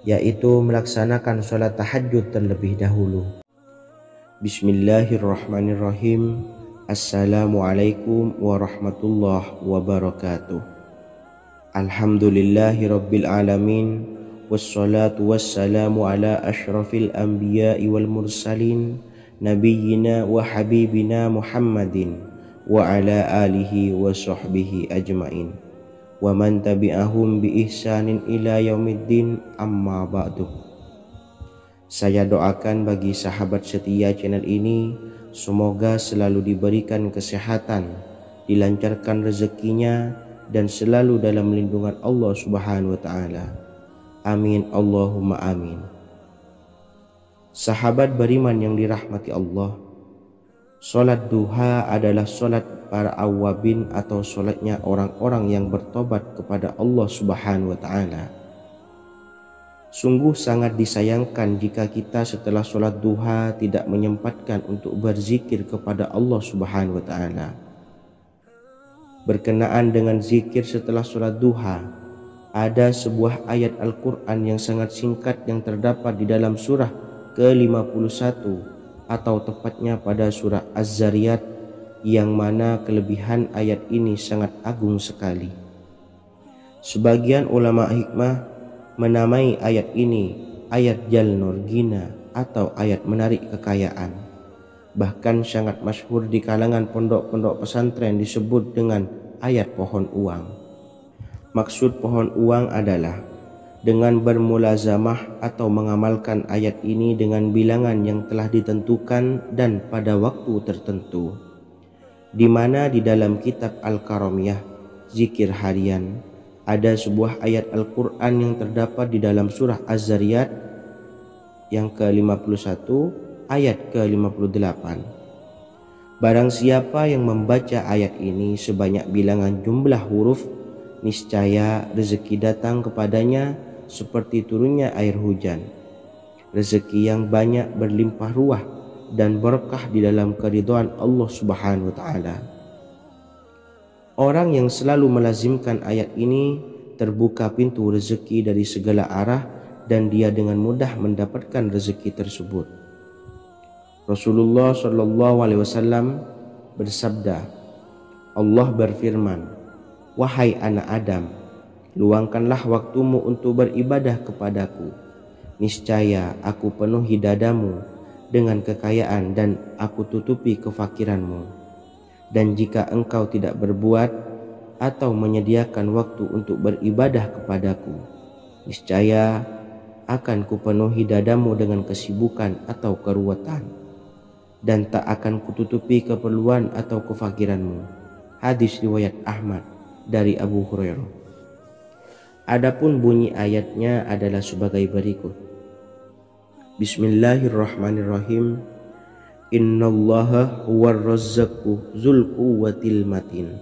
yaitu melaksanakan sholat tahajud terlebih dahulu. Bismillahirrahmanirrahim. Assalamualaikum warahmatullahi wabarakatuh. Alhamdulillahi rabbil alamin, wassalatu wassalamu ala ashrafil anbiya'i wal mursalin, nabiyyina wa habibina Muhammadin wa ala alihi wa sahbihi ajmain, wa man tabi'ahum bi ihsanin ila yaumiddin, amma ba'du. Saya doakan bagi sahabat setia channel ini, semoga selalu diberikan kesehatan, dilancarkan rezekinya, dan selalu dalam lindungan Allah Subhanahu wa Ta'ala. Amin Allahumma amin. Sahabat beriman yang dirahmati Allah, sholat duha adalah sholat para awabin atau sholatnya orang-orang yang bertobat kepada Allah Subhanahu wa Ta'ala. Sungguh sangat disayangkan jika kita setelah sholat duha tidak menyempatkan untuk berzikir kepada Allah Subhanahu wa Ta'ala. Berkenaan dengan zikir setelah sholat duha, ada sebuah ayat Al-Quran yang sangat singkat yang terdapat di dalam surah ke-51 atau tepatnya pada surah Az-Zariyat, yang mana kelebihan ayat ini sangat agung sekali. Sebagian ulama hikmah menamai ayat ini ayat Jalnur Gina atau ayat menarik kekayaan. Bahkan sangat masyhur di kalangan pondok-pondok pesantren disebut dengan ayat pohon uang. Maksud pohon uang adalah dengan bermulazamah atau mengamalkan ayat ini dengan bilangan yang telah ditentukan dan pada waktu tertentu, di mana di dalam kitab Al-Karamiyah zikir harian ada sebuah ayat Al-Quran yang terdapat di dalam surah Az-Zariyat yang ke-51 ayat ke-58. Barang siapa yang membaca ayat ini sebanyak bilangan jumlah huruf, niscaya rezeki datang kepadanya seperti turunnya air hujan. Rezeki yang banyak berlimpah ruah dan berkah di dalam keridhaan Allah Subhanahu wa Ta'ala. Orang yang selalu melazimkan ayat ini terbuka pintu rezeki dari segala arah dan dia dengan mudah mendapatkan rezeki tersebut. Rasulullah SAW bersabda, Allah berfirman, wahai anak Adam, luangkanlah waktumu untuk beribadah kepadaku. Niscaya aku penuhi dadamu dengan kekayaan dan aku tutupi kefakiranmu. Dan jika engkau tidak berbuat atau menyediakan waktu untuk beribadah kepadaku, niscaya akan kupenuhi dadamu dengan kesibukan atau keruwetan, dan tak akan kututupi keperluan atau kefakiranmu. Hadis riwayat Ahmad dari Abu Hurairah. Adapun bunyi ayatnya adalah sebagai berikut. Bismillahirrahmanirrahim. Innallaha huwar razzaqu dzul quwwatil matin.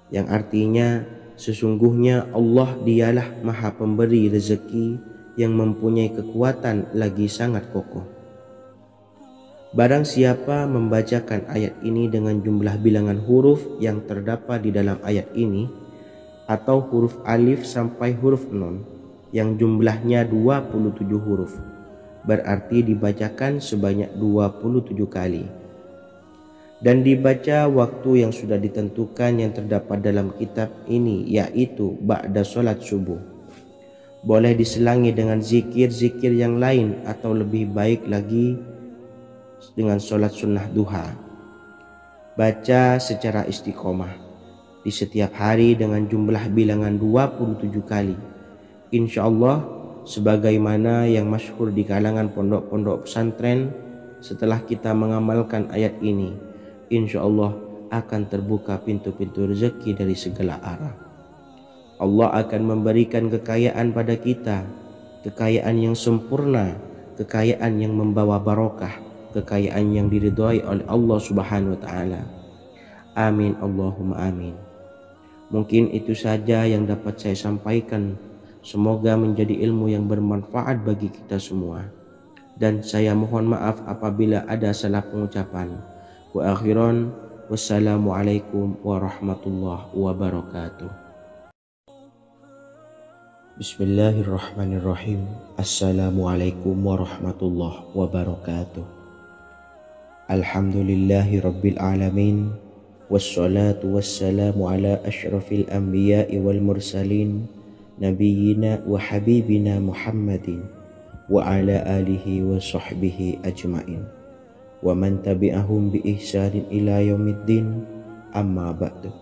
Yang artinya, sesungguhnya Allah dialah maha pemberi rezeki yang mempunyai kekuatan lagi sangat kokoh. Barang siapa membacakan ayat ini dengan jumlah bilangan huruf yang terdapat di dalam ayat ini, atau huruf alif sampai huruf nun yang jumlahnya 27 huruf, berarti dibacakan sebanyak 27 kali. Dan dibaca waktu yang sudah ditentukan yang terdapat dalam kitab ini, yaitu ba'da sholat subuh. Boleh diselangi dengan zikir-zikir yang lain atau lebih baik lagi dengan sholat sunnah duha. Baca secara istiqomah di setiap hari dengan jumlah bilangan 27 kali. Insya Allah, sebagaimana yang masyhur di kalangan pondok-pondok pesantren, setelah kita mengamalkan ayat ini, insya Allah akan terbuka pintu-pintu rezeki dari segala arah. Allah akan memberikan kekayaan pada kita, kekayaan yang sempurna, kekayaan yang membawa barokah, kekayaan yang diridhai oleh Allah Subhanahu wa Ta'ala. Amin Allahumma amin. Mungkin itu saja yang dapat saya sampaikan. Semoga menjadi ilmu yang bermanfaat bagi kita semua. Dan saya mohon maaf apabila ada salah pengucapan. Wa akhiran, wassalamualaikum warahmatullahi wabarakatuh. Bismillahirrahmanirrahim. Assalamualaikum warahmatullahi wabarakatuh. Alhamdulillahi rabbil alamin. Wassalatu wassalamu ala ashrafil anbiya'i wal mursalin, nabiyyina wa habibina Muhammadin wa ala alihi wa sahbihi ajma'in wa man tabi'ahum bi ihsanin ila yaumiddin, amma ba'du.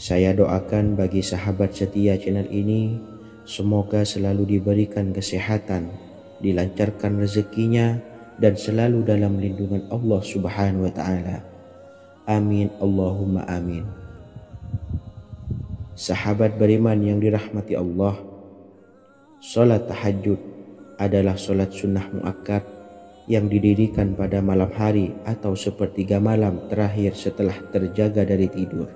Saya doakan bagi sahabat setia channel ini, semoga selalu diberikan kesehatan, dilancarkan rezekinya, dan selalu dalam lindungan Allah Subhanahu wa Ta'ala. Amin Allahumma amin. Sahabat beriman yang dirahmati Allah, salat tahajud adalah salat sunnah muakkad yang didirikan pada malam hari atau sepertiga malam terakhir setelah terjaga dari tidur.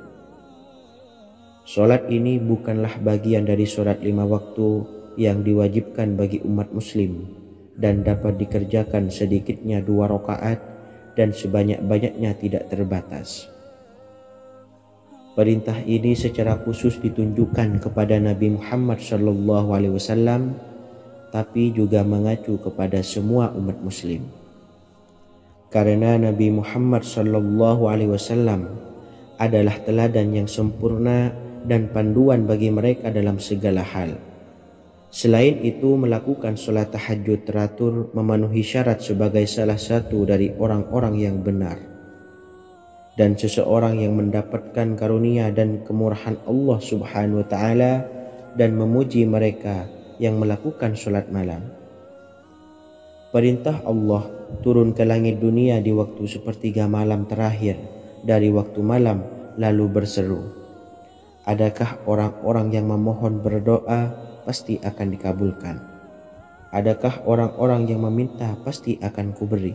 Salat ini bukanlah bagian dari salat 5 waktu yang diwajibkan bagi umat muslim dan dapat dikerjakan sedikitnya 2 rakaat dan sebanyak-banyaknya tidak terbatas. Perintah ini secara khusus ditunjukkan kepada Nabi Muhammad SAW, tapi juga mengacu kepada semua umat muslim. Karena Nabi Muhammad SAW adalah teladan yang sempurna dan panduan bagi mereka dalam segala hal. Selain itu, melakukan sholat tahajud teratur memenuhi syarat sebagai salah satu dari orang-orang yang benar. Dan seseorang yang mendapatkan karunia dan kemurahan Allah Subhanahu wa Ta'ala dan memuji mereka yang melakukan sholat malam. Perintah Allah turun ke langit dunia di waktu sepertiga malam terakhir dari waktu malam lalu berseru, adakah orang-orang yang memohon berdoa pasti akan dikabulkan? Adakah orang-orang yang meminta pasti akan kuberi?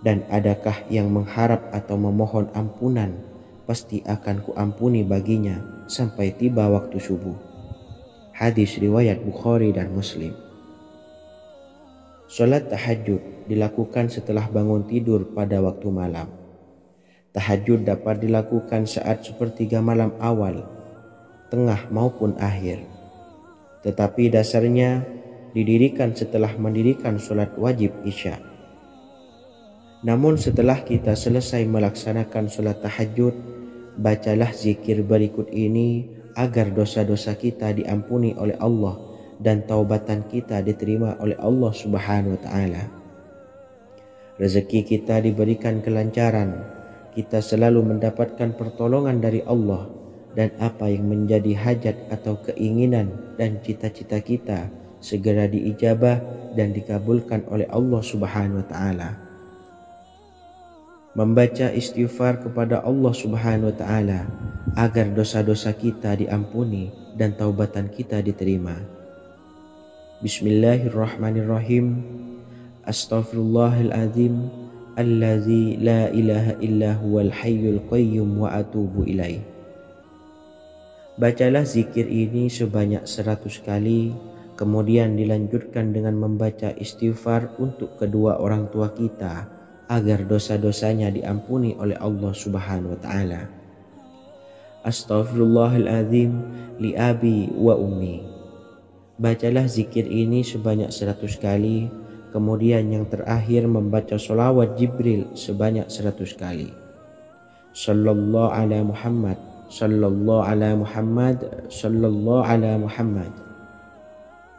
Dan adakah yang mengharap atau memohon ampunan pasti akan kuampuni baginya sampai tiba waktu subuh. Hadis riwayat Bukhari dan Muslim. Salat tahajud dilakukan setelah bangun tidur pada waktu malam. Tahajud dapat dilakukan saat sepertiga malam awal, tengah maupun akhir. Tetapi dasarnya didirikan setelah mendirikan sholat wajib isya. Namun setelah kita selesai melaksanakan sholat tahajud, bacalah zikir berikut ini agar dosa-dosa kita diampuni oleh Allah dan taubatan kita diterima oleh Allah Subhanahu wa Ta'ala. Rezeki kita diberikan kelancaran, kita selalu mendapatkan pertolongan dari Allah, dan apa yang menjadi hajat atau keinginan dan cita-cita kita segera diijabah dan dikabulkan oleh Allah Subhanahu wa Ta'ala. Membaca istighfar kepada Allah Subhanahu wa Ta'ala agar dosa-dosa kita diampuni dan taubatan kita diterima. Bismillahirrahmanirrahim. Astaghfirullahaladzim allazi la ilaha illa huwal hayyul qayyum wa atubu ilaih. Bacalah zikir ini sebanyak 100 kali, kemudian dilanjutkan dengan membaca istighfar untuk kedua orang tua kita agar dosa-dosanya diampuni oleh Allah Subhanahu wa Ta'ala. Astaghfirullahaladzim li abi wa ummi. Bacalah zikir ini sebanyak 100 kali, kemudian yang terakhir membaca sholawat Jibril sebanyak 100 kali. Sallallahu ala Muhammad, sallallahu ala Muhammad, sallallahu ala Muhammad.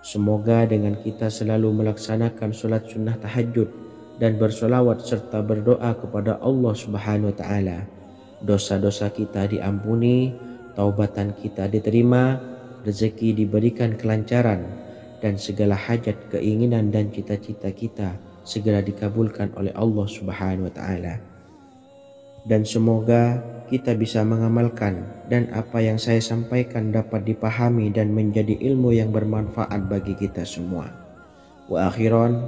Semoga dengan kita selalu melaksanakan sholat sunnah tahajud dan bersolawat serta berdoa kepada Allah Subhanahu wa Ta'ala, dosa-dosa kita diampuni, taubatan kita diterima, rezeki diberikan kelancaran, dan segala hajat, keinginan dan cita-cita kita segera dikabulkan oleh Allah Subhanahu wa Ta'ala. Dan semoga kita bisa mengamalkan dan apa yang saya sampaikan dapat dipahami dan menjadi ilmu yang bermanfaat bagi kita semua. Wa akhiran,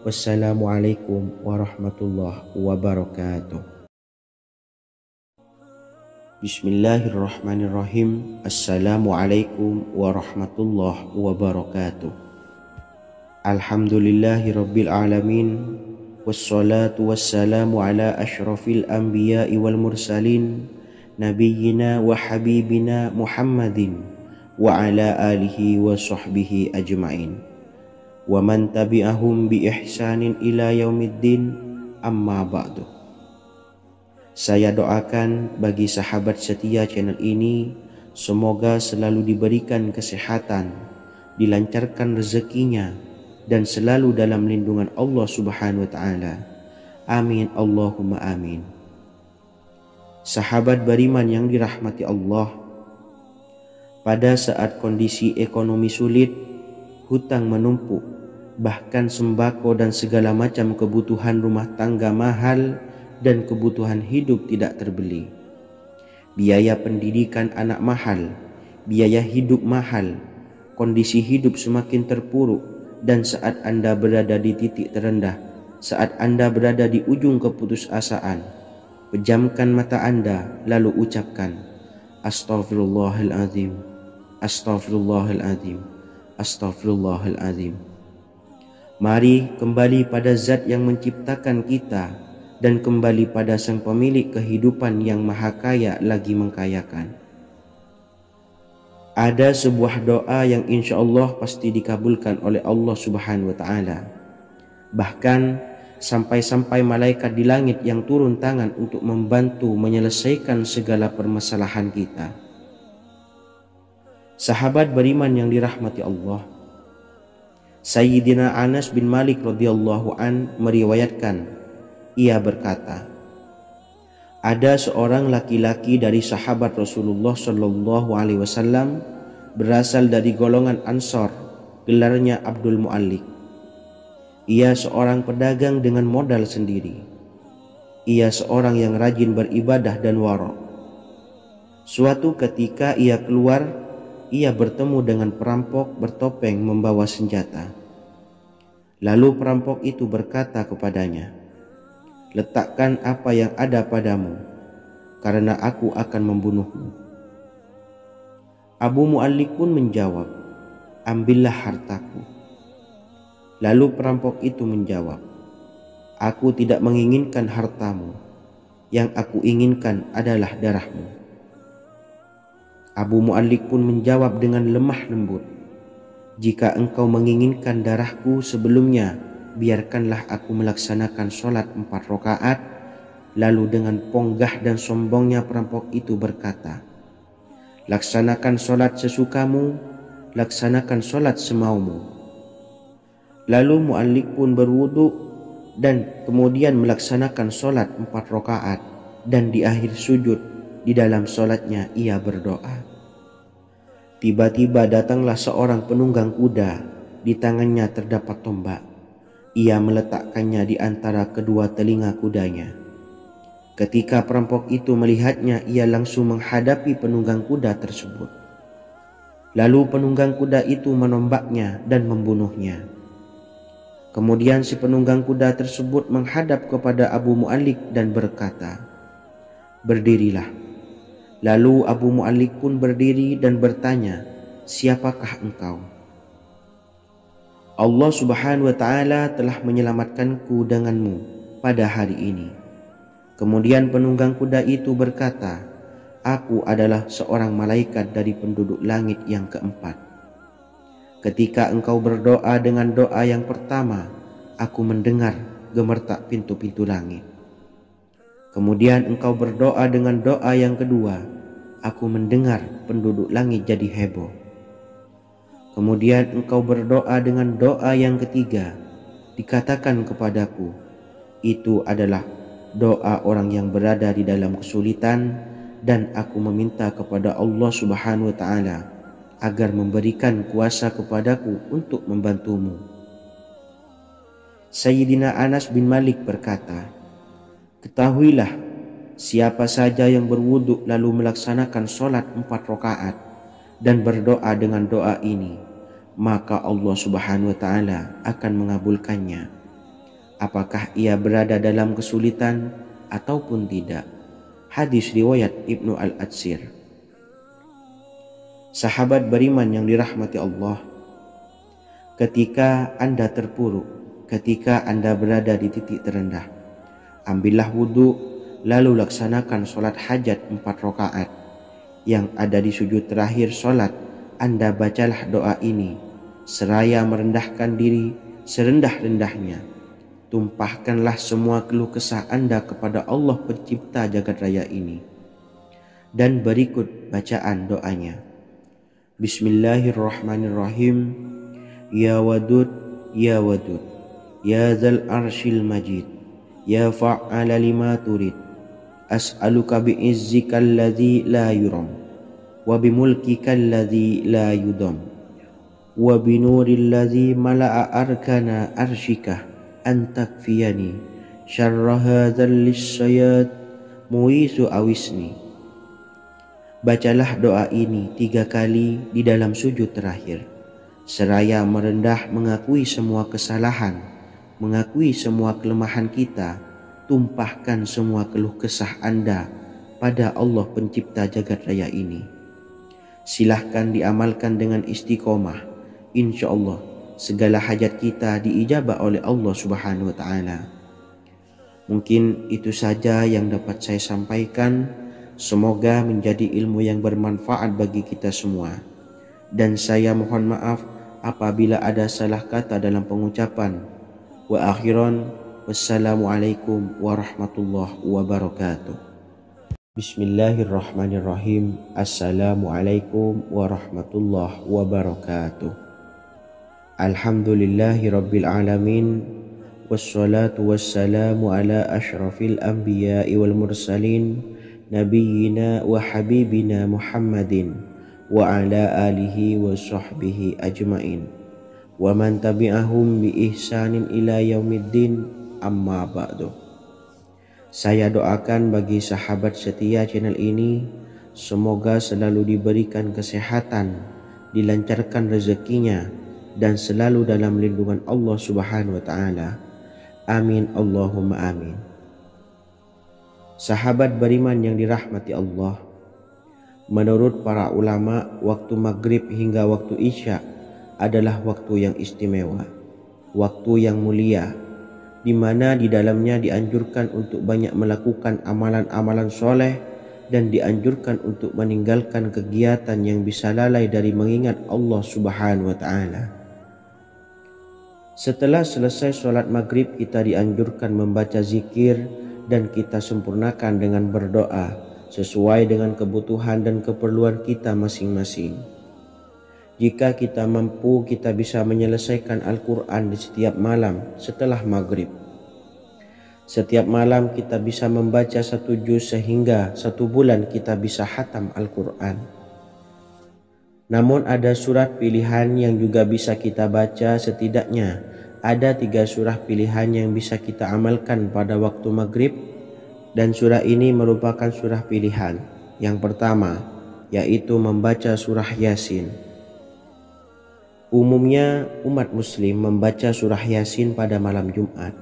wassalamualaikum warahmatullahi wabarakatuh. Bismillahirrahmanirrahim. Assalamualaikum warahmatullahi wabarakatuh. Alhamdulillahi rabbil alamin. Wassalatu wassalamu ala ashrafil anbiya'i wal mursalin, nabiyyina wa habibina Muhammadin wa ala alihi wa sahbihi ajma'in, wa man tabi'ahum bi ihsanin ila yaumiddin, amma ba'du. Saya doakan bagi sahabat setia channel ini, semoga selalu diberikan kesehatan, dilancarkan rezekinya, dan selalu dalam lindungan Allah Subhanahu wa Ta'ala. Amin Allahumma amin. Sahabat beriman yang dirahmati Allah, pada saat kondisi ekonomi sulit, hutang menumpuk, bahkan sembako dan segala macam kebutuhan rumah tangga mahal dan kebutuhan hidup tidak terbeli. Biaya pendidikan anak mahal, biaya hidup mahal, kondisi hidup semakin terpuruk, dan saat Anda berada di titik terendah, saat Anda berada di ujung keputusasaan, pejamkan mata Anda lalu ucapkan, Astaghfirullahaladzim, Astaghfirullahaladzim, Astaghfirullahaladzim. Mari kembali pada Zat yang menciptakan kita, dan kembali pada Sang Pemilik kehidupan yang maha kaya lagi mengkayakan. Ada sebuah doa yang insya Allah pasti dikabulkan oleh Allah Subhanahu wa Ta'ala. Bahkan sampai-sampai malaikat di langit yang turun tangan untuk membantu menyelesaikan segala permasalahan kita. Sahabat beriman yang dirahmati Allah, Sayyidina Anas bin Malik radhiyallahu an meriwayatkan, ia berkata, ada seorang laki-laki dari sahabat Rasulullah Shallallahu Alaihi Wasallam berasal dari golongan Ansor, gelarnya Abdul Mu'allik. Ia seorang pedagang dengan modal sendiri. Ia seorang yang rajin beribadah dan wara'. Suatu ketika ia keluar, ia bertemu dengan perampok bertopeng membawa senjata. Lalu perampok itu berkata kepadanya, letakkan apa yang ada padamu, karena aku akan membunuhmu. Abu Mu'allik pun menjawab, ambillah hartaku. Lalu perampok itu menjawab, aku tidak menginginkan hartamu, yang aku inginkan adalah darahmu. Abu Mu'allik pun menjawab dengan lemah lembut, jika engkau menginginkan darahku sebelumnya, biarkanlah aku melaksanakan sholat 4 rakaat. Lalu dengan ponggah dan sombongnya perampok itu berkata, laksanakan sholat sesukamu, laksanakan sholat semaumu. Lalu Mu'allik pun berwudu dan kemudian melaksanakan sholat 4 rakaat, dan di akhir sujud di dalam sholatnya ia berdoa. Tiba-tiba datanglah seorang penunggang kuda, di tangannya terdapat tombak. Ia meletakkannya di antara kedua telinga kudanya. Ketika perampok itu melihatnya, ia langsung menghadapi penunggang kuda tersebut. Lalu penunggang kuda itu menombaknya dan membunuhnya. Kemudian si penunggang kuda tersebut menghadap kepada Abu Mu'allik dan berkata, berdirilah. Lalu Abu Mu'allik pun berdiri dan bertanya, siapakah engkau? Allah Subhanahu wa Ta'ala telah menyelamatkanku denganmu pada hari ini. Kemudian penunggang kuda itu berkata, aku adalah seorang malaikat dari penduduk langit yang keempat. Ketika engkau berdoa dengan doa yang pertama, aku mendengar gemertak pintu-pintu langit. Kemudian engkau berdoa dengan doa yang kedua, aku mendengar penduduk langit jadi heboh. Kemudian engkau berdoa dengan doa yang ketiga, dikatakan kepadaku, itu adalah doa orang yang berada di dalam kesulitan, dan aku meminta kepada Allah Subhanahu wa Ta'ala agar memberikan kuasa kepadaku untuk membantumu. Sayyidina Anas bin Malik berkata, ketahuilah, siapa saja yang berwudu lalu melaksanakan sholat 4 rakaat dan berdoa dengan doa ini, maka Allah Subhanahu wa Ta'ala akan mengabulkannya, apakah ia berada dalam kesulitan ataupun tidak. Hadis riwayat Ibnu Al-Atsir. Sahabat beriman yang dirahmati Allah, ketika Anda terpuruk, ketika Anda berada di titik terendah, ambillah wudhu, lalu laksanakan sholat hajat 4 rakaat. Yang ada di sujud terakhir sholat, Anda bacalah doa ini, seraya merendahkan diri serendah-rendahnya. Tumpahkanlah semua keluh kesah Anda kepada Allah pencipta jagat raya ini. Dan berikut bacaan doanya. Bismillahirrahmanirrahim. Ya Wadud, Ya Wadud, Ya Dzal Arsyil Majid, Ya Fa'ala lima turid, as'aluka bi'izzika alladzi la yuram, wa bimulkika alladzi la yudam, wa binuril ladzi mala'a arkana arsyika an takfiyani syarra hadzal lisyayat muisu awisni. Bacalah doa ini 3 kali di dalam sujud terakhir, seraya merendah mengakui semua kesalahan, mengakui semua kelemahan kita. Tumpahkan semua keluh kesah Anda pada Allah pencipta jagat raya ini. Silahkan diamalkan dengan istiqomah. Insya Allah segala hajat kita diijabah oleh Allah Subhanahu wa Ta'ala. Mungkin itu saja yang dapat saya sampaikan. Semoga menjadi ilmu yang bermanfaat bagi kita semua. Dan saya mohon maaf apabila ada salah kata dalam pengucapan. Wa akhiran, wassalamualaikum warahmatullahi wabarakatuh. Bismillahirrahmanirrahim. Assalamualaikum warahmatullahi wabarakatuh. Alhamdulillahi rabbil alamin, wassalatu wassalamu ala ashrafil anbiya'i wal mursalin, nabiyyina wa habibina Muhammadin wa ala alihi wa sahbihi ajmain, wa man tabi'ahum bi ihsanin ila yaumiddin, amma ba'du. Saya doakan bagi sahabat setia channel ini, semoga selalu diberikan kesehatan, dilancarkan rezekinya, dan selalu dalam lindungan Allah Subhanahu wa Ta'ala. Amin Allahumma amin. Sahabat beriman yang dirahmati Allah, menurut para ulama, waktu maghrib hingga waktu isya adalah waktu yang istimewa, waktu yang mulia, di mana di dalamnya dianjurkan untuk banyak melakukan amalan-amalan soleh dan dianjurkan untuk meninggalkan kegiatan yang bisa lalai dari mengingat Allah Subhanahu wa Ta'ala. Setelah selesai sholat maghrib, kita dianjurkan membaca zikir dan kita sempurnakan dengan berdoa sesuai dengan kebutuhan dan keperluan kita masing-masing. Jika kita mampu, kita bisa menyelesaikan Al-Quran di setiap malam setelah maghrib. Setiap malam kita bisa membaca 1 juz sehingga 1 bulan kita bisa khatam Al-Quran. Namun ada surat pilihan yang juga bisa kita baca. Setidaknya ada 3 surah pilihan yang bisa kita amalkan pada waktu maghrib, dan surah ini merupakan surah pilihan. Yang pertama yaitu membaca surah Yasin. Umumnya umat muslim membaca surah Yasin pada malam Jumat.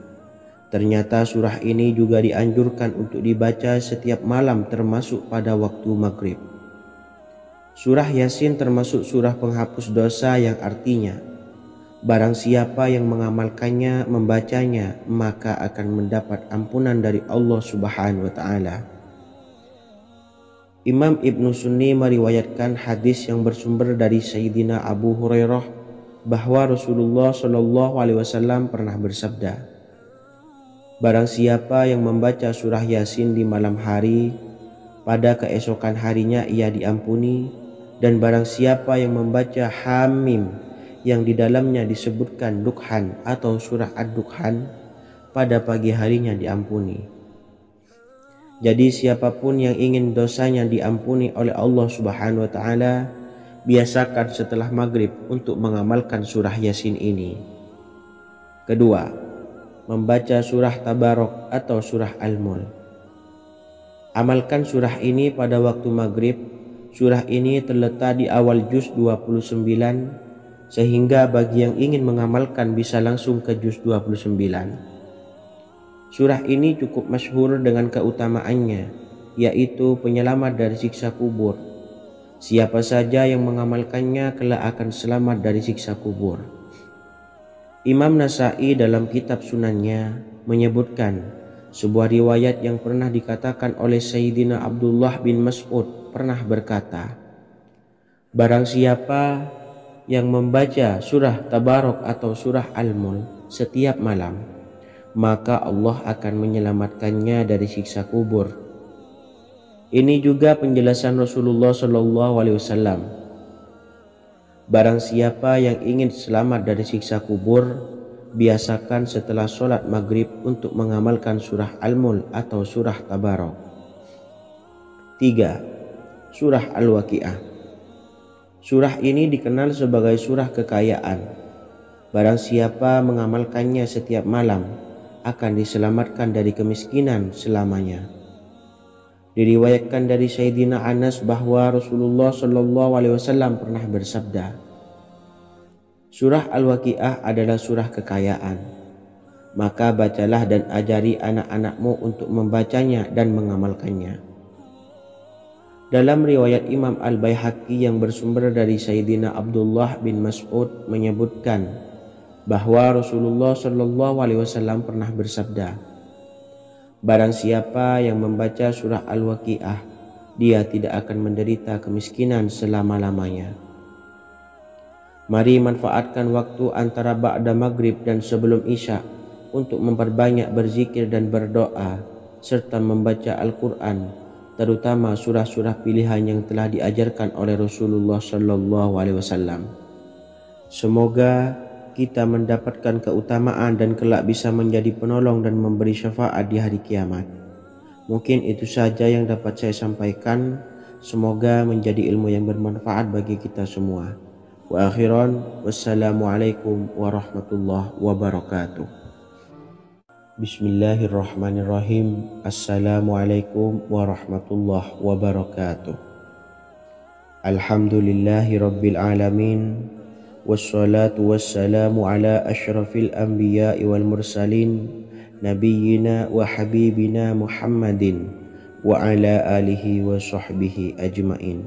Ternyata surah ini juga dianjurkan untuk dibaca setiap malam termasuk pada waktu maghrib. Surah Yasin termasuk surah penghapus dosa, yang artinya barang siapa yang mengamalkannya, membacanya, maka akan mendapat ampunan dari Allah Subhanahu wa Ta'ala. Imam Ibnu Sunni meriwayatkan hadis yang bersumber dari Sayyidina Abu Hurairah bahwa Rasulullah Shallallahu Alaihi Wasallam pernah bersabda, barang siapa yang membaca surah Yasin di malam hari, pada keesokan harinya ia diampuni, dan barang siapa yang membaca Hamim yang di dalamnya disebutkan Dukhan atau surah Ad-Dukhan, pada pagi harinya diampuni. Jadi siapapun yang ingin dosanya diampuni oleh Allah Subhanahu wa Ta'ala, biasakan setelah maghrib untuk mengamalkan surah Yasin ini. Kedua, membaca surah Tabarok atau surah Al-Mulk. Amalkan surah ini pada waktu maghrib. Surah ini terletak di awal juz 29, sehingga bagi yang ingin mengamalkan bisa langsung ke juz 29. Surah ini cukup masyhur dengan keutamaannya, yaitu penyelamat dari siksa kubur. Siapa saja yang mengamalkannya kelak akan selamat dari siksa kubur. Imam Nasa'i dalam kitab Sunannya menyebutkan sebuah riwayat yang pernah dikatakan oleh Sayyidina Abdullah bin Mas'ud pernah berkata, barang siapa yang membaca surah Tabarok atau surah Al-Mulk setiap malam, maka Allah akan menyelamatkannya dari siksa kubur. Ini juga penjelasan Rasulullah SAW. Barang siapa yang ingin selamat dari siksa kubur, biasakan setelah sholat maghrib untuk mengamalkan surah Al-Mulk atau surah Tabarok. 3. Surah Al-Waqi'ah. Surah ini dikenal sebagai surah kekayaan. Barang siapa mengamalkannya setiap malam, akan diselamatkan dari kemiskinan selamanya. Diriwayatkan dari Sayyidina Anas bahwa Rasulullah SAW pernah bersabda, surah Al-Waqi'ah adalah surah kekayaan. Maka bacalah dan ajari anak-anakmu untuk membacanya dan mengamalkannya. Dalam riwayat Imam Al-Baihaqi yang bersumber dari Sayyidina Abdullah bin Mas'ud menyebutkan bahwa Rasulullah SAW pernah bersabda, barang siapa yang membaca surah Al-Waqi'ah, dia tidak akan menderita kemiskinan selama-lamanya. Mari manfaatkan waktu antara ba'da maghrib dan sebelum isya untuk memperbanyak berzikir dan berdoa serta membaca Al-Quran, terutama surah-surah pilihan yang telah diajarkan oleh Rasulullah SAW. Semoga kita mendapatkan keutamaan dan kelak bisa menjadi penolong dan memberi syafaat di hari kiamat. Mungkin itu saja yang dapat saya sampaikan. Semoga menjadi ilmu yang bermanfaat bagi kita semua. Wa akhiran, wassalamualaikum warahmatullahi wabarakatuh. Bismillahirrahmanirrahim. Assalamualaikum warahmatullahi wabarakatuh. Alhamdulillahi rabbil alamin. Wassalatu wassalamu ala ashrafil anbiya'i wal mursalin, nabiyyina wa habibina Muhammadin wa ala alihi wa sahbihi ajmain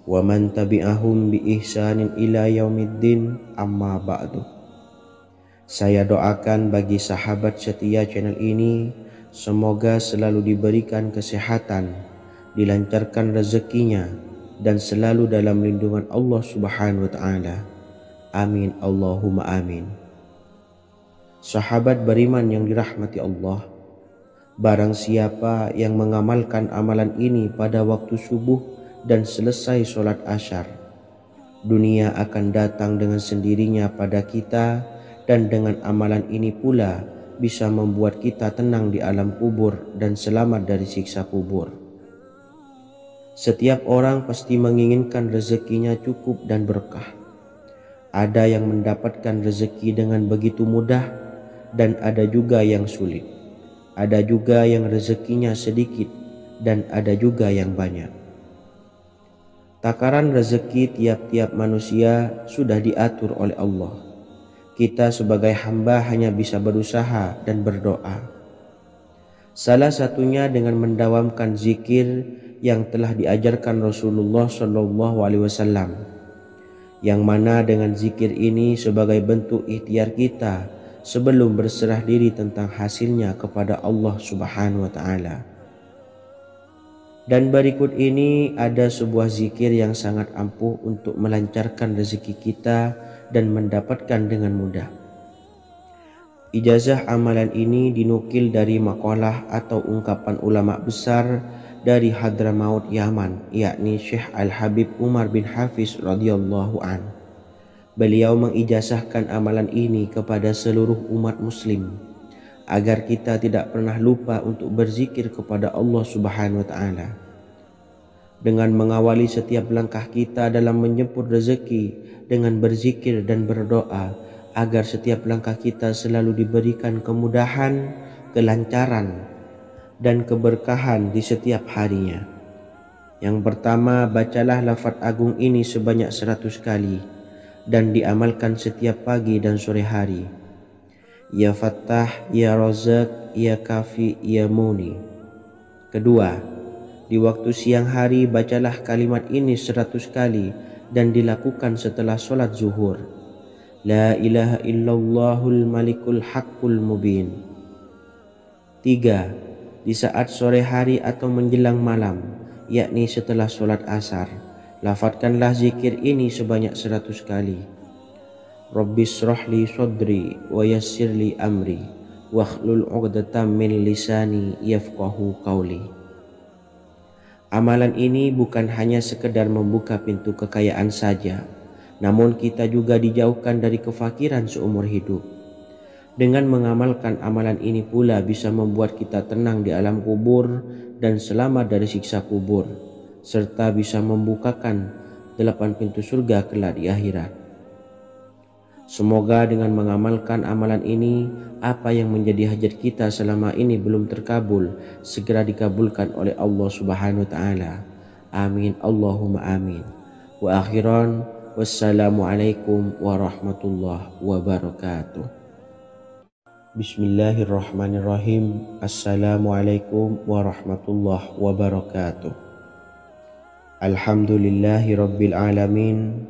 wa man tabi'ahum bi ihsanin ila yaumiddin, amma ba'du. Saya doakan bagi sahabat setia channel ini, semoga selalu diberikan kesehatan, dilancarkan rezekinya, dan selalu dalam lindungan Allah Subhanahu wa Ta'ala. Amin Allahumma amin. Sahabat beriman yang dirahmati Allah, barang siapa yang mengamalkan amalan ini pada waktu subuh dan selesai sholat asyar, dunia akan datang dengan sendirinya pada kita, dan dengan amalan ini pula bisa membuat kita tenang di alam kubur dan selamat dari siksa kubur. Setiap orang pasti menginginkan rezekinya cukup dan berkah. Ada yang mendapatkan rezeki dengan begitu mudah, dan ada juga yang sulit. Ada juga yang rezekinya sedikit, dan ada juga yang banyak. Takaran rezeki tiap-tiap manusia sudah diatur oleh Allah. Kita sebagai hamba hanya bisa berusaha dan berdoa. Salah satunya dengan mendawamkan zikir yang telah diajarkan Rasulullah SAW, yang mana dengan zikir ini sebagai bentuk ikhtiar kita sebelum berserah diri tentang hasilnya kepada Allah Subhanahu wa Ta'ala. Dan berikut ini ada sebuah zikir yang sangat ampuh untuk melancarkan rezeki kita dan mendapatkan dengan mudah. Ijazah amalan ini dinukil dari makalah atau ungkapan ulama besar dari Hadramaut Yaman, yakni Syekh Al-Habib Umar bin Hafiz radhiyallahu an. Beliau mengijazahkan amalan ini kepada seluruh umat muslim agar kita tidak pernah lupa untuk berzikir kepada Allah Subhanahu wa Ta'ala. Dengan mengawali setiap langkah kita dalam menjemput rezeki dengan berzikir dan berdoa agar setiap langkah kita selalu diberikan kemudahan, kelancaran, dan keberkahan di setiap harinya. Yang pertama, bacalah lafaz agung ini sebanyak 100 kali dan diamalkan setiap pagi dan sore hari. Ya Fattah, Ya Razak, Ya Kafi, Ya Muni. Kedua, Di waktu siang hari bacalah kalimat ini 100 kali dan dilakukan setelah sholat zuhur. La ilaha illallahul malikul haqqul mubin. 3. Di saat sore hari atau menjelang malam, yakni setelah sholat asar, lafadzkanlah zikir ini sebanyak 100 kali. Rabbishrahli sodri wa yassirli amri wakhlul 'uqdatam min lisani yafqahu qawli. Amalan ini bukan hanya sekedar membuka pintu kekayaan saja, namun kita juga dijauhkan dari kefakiran seumur hidup. Dengan mengamalkan amalan ini pula bisa membuat kita tenang di alam kubur dan selamat dari siksa kubur, serta bisa membukakan 8 pintu surga kelak di akhirat. Semoga dengan mengamalkan amalan ini, apa yang menjadi hajat kita selama ini belum terkabul, segera dikabulkan oleh Allah Subhanahu wa Ta'ala. Amin Allahumma amin. Wa akhiran, wassalamualaikum warahmatullahi wabarakatuh. Bismillahirrahmanirrahim. Assalamualaikum warahmatullahi wabarakatuh. Alhamdulillahi rabbil alamin.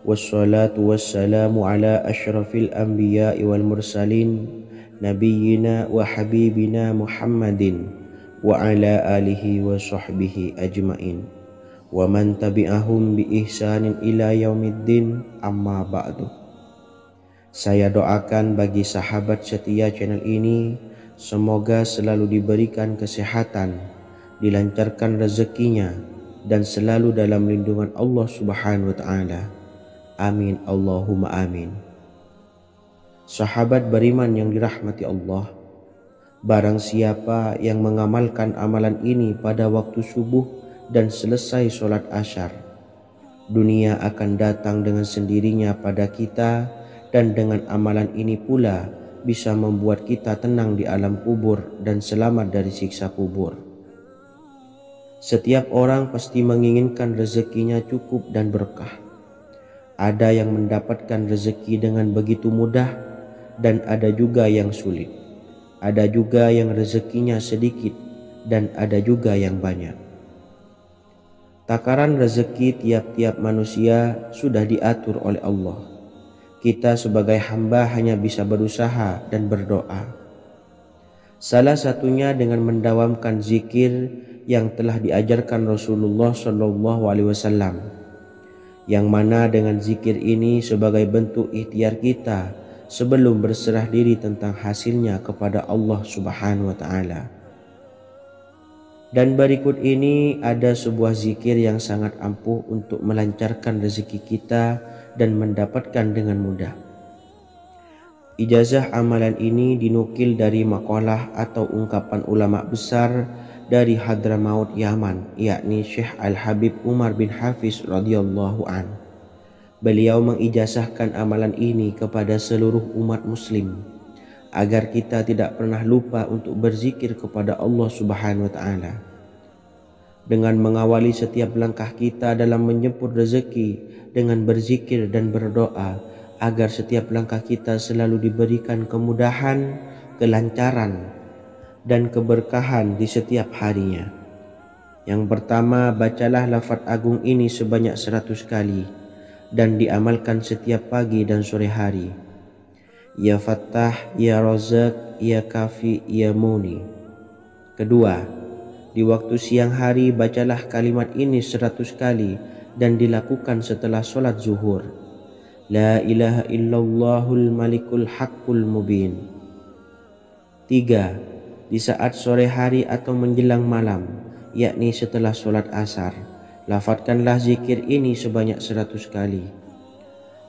Wassalatu wassalamu ala ashrafil anbiya'i wal mursalin nabiyyina wa habibina Muhammadin wa ala alihi wa sahbihi ajmain wa man tabi'ahum bi ihsanin ila yaumiddin, amma ba'du. Saya doakan bagi sahabat setia channel ini, semoga selalu diberikan kesehatan, dilancarkan rezekinya, dan selalu dalam lindungan Allah Subhanahu wa Ta'ala. Amin Allahumma amin. Sahabat beriman yang dirahmati Allah, barang siapa yang mengamalkan amalan ini pada waktu subuh dan selesai sholat asyar, dunia akan datang dengan sendirinya pada kita, dan dengan amalan ini pula bisa membuat kita tenang di alam kubur dan selamat dari siksa kubur. Setiap orang pasti menginginkan rezekinya cukup dan berkah. Ada yang mendapatkan rezeki dengan begitu mudah dan ada juga yang sulit. Ada juga yang rezekinya sedikit dan ada juga yang banyak. Takaran rezeki tiap-tiap manusia sudah diatur oleh Allah. Kita sebagai hamba hanya bisa berusaha dan berdoa. Salah satunya dengan mendawamkan zikir yang telah diajarkan Rasulullah SAW, yang mana dengan zikir ini sebagai bentuk ikhtiar kita sebelum berserah diri tentang hasilnya kepada Allah Subhanahu wa Ta'ala. Dan berikut ini ada sebuah zikir yang sangat ampuh untuk melancarkan rezeki kita dan mendapatkan dengan mudah. Ijazah amalan ini dinukil dari makalah atau ungkapan ulama besar dari Hadramaut Yaman, yakni Syekh Al-Habib Umar bin Hafiz radhiyallahu an. Beliau mengijazahkan amalan ini kepada seluruh umat muslim agar kita tidak pernah lupa untuk berzikir kepada Allah Subhanahu wa Ta'ala. Dengan mengawali setiap langkah kita dalam menjemput rezeki dengan berzikir dan berdoa agar setiap langkah kita selalu diberikan kemudahan, kelancaran, dan keberkahan di setiap harinya. Yang pertama, bacalah lafaz agung ini sebanyak 100 kali dan diamalkan setiap pagi dan sore hari. Ya Fattah, Ya Razak, Ya Kafi, Ya Muni. Kedua, di waktu siang hari bacalah kalimat ini 100 kali dan dilakukan setelah sholat zuhur. La ilaha illallahul malikul haqqul mubin. 3. Di saat sore hari atau menjelang malam, yakni setelah sholat asar, lafadzkanlah zikir ini sebanyak 100 kali.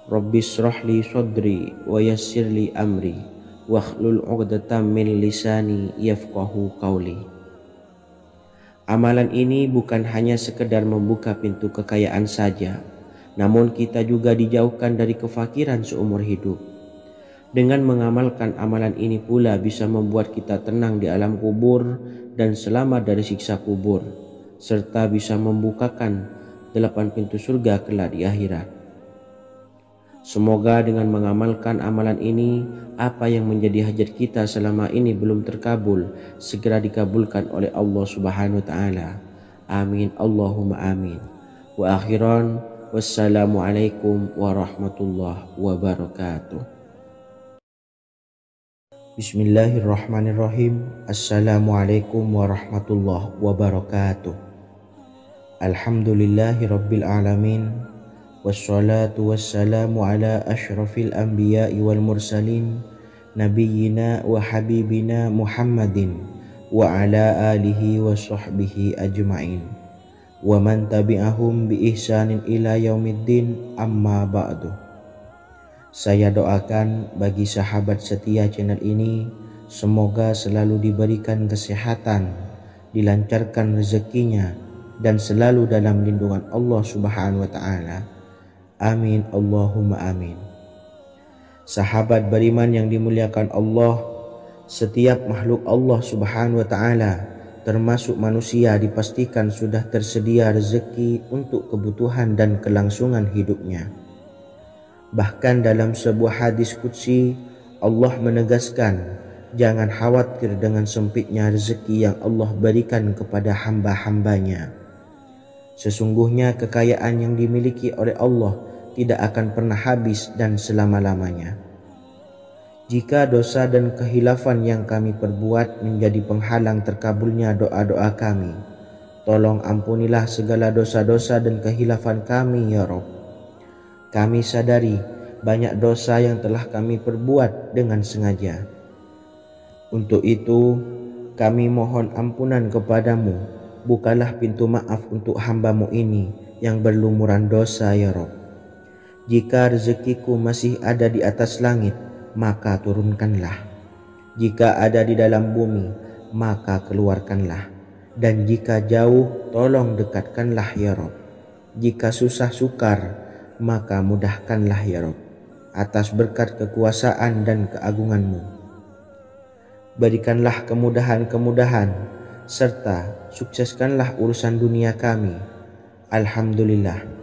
Rabbishrahli sodri wa yassirli amri wakhlul 'uqdatam min lisani yafqahu qawli. Amalan ini bukan hanya sekedar membuka pintu kekayaan saja, namun kita juga dijauhkan dari kefakiran seumur hidup. Dengan mengamalkan amalan ini pula bisa membuat kita tenang di alam kubur dan selamat dari siksa kubur, serta bisa membukakan 8 pintu surga kelak di akhirat. Semoga dengan mengamalkan amalan ini, apa yang menjadi hajat kita selama ini belum terkabul, segera dikabulkan oleh Allah Subhanahu wa Ta'ala. Amin Allahumma amin. Wa akhiran, wassalamualaikum warahmatullahi wabarakatuh. Bismillahirrahmanirrahim. Assalamualaikum warahmatullahi wabarakatuh. Alhamdulillahi rabbil alamin. Wassalatu wassalamu ala ashrafil anbiya'i wal mursalin, nabiyyina wa habibina Muhammadin wa ala alihi wa sahbihi ajma'in wa man tabi'ahum bi ihsanin ila yaumiddin, amma ba'du. Saya doakan bagi sahabat setia channel ini, semoga selalu diberikan kesehatan, dilancarkan rezekinya, dan selalu dalam lindungan Allah Subhanahu wa ta'ala. Amin Allahumma amin. Sahabat beriman yang dimuliakan Allah, setiap makhluk Allah Subhanahu wa ta'ala termasuk manusia dipastikan sudah tersedia rezeki untuk kebutuhan dan kelangsungan hidupnya. Bahkan dalam sebuah hadis qudsi, Allah menegaskan, jangan khawatir dengan sempitnya rezeki yang Allah berikan kepada hamba-hambanya. Sesungguhnya kekayaan yang dimiliki oleh Allah tidak akan pernah habis dan selama-lamanya. Jika dosa dan kehilafan yang kami perbuat menjadi penghalang terkabulnya doa-doa kami, tolong ampunilah segala dosa-dosa dan kehilafan kami ya Rabb. Kami sadari banyak dosa yang telah kami perbuat dengan sengaja. Untuk itu kami mohon ampunan kepadamu. Bukalah pintu maaf untuk hamba-Mu ini yang berlumuran dosa ya Rabb. Jika rezekiku masih ada di atas langit, maka turunkanlah. Jika ada di dalam bumi, maka keluarkanlah. Dan jika jauh, tolong dekatkanlah ya Rabb. Jika susah sukar, maka mudahkanlah ya Rabb, atas berkat kekuasaan dan keagungan-Mu. Berikanlah kemudahan-kemudahan, serta sukseskanlah urusan dunia kami. Alhamdulillah.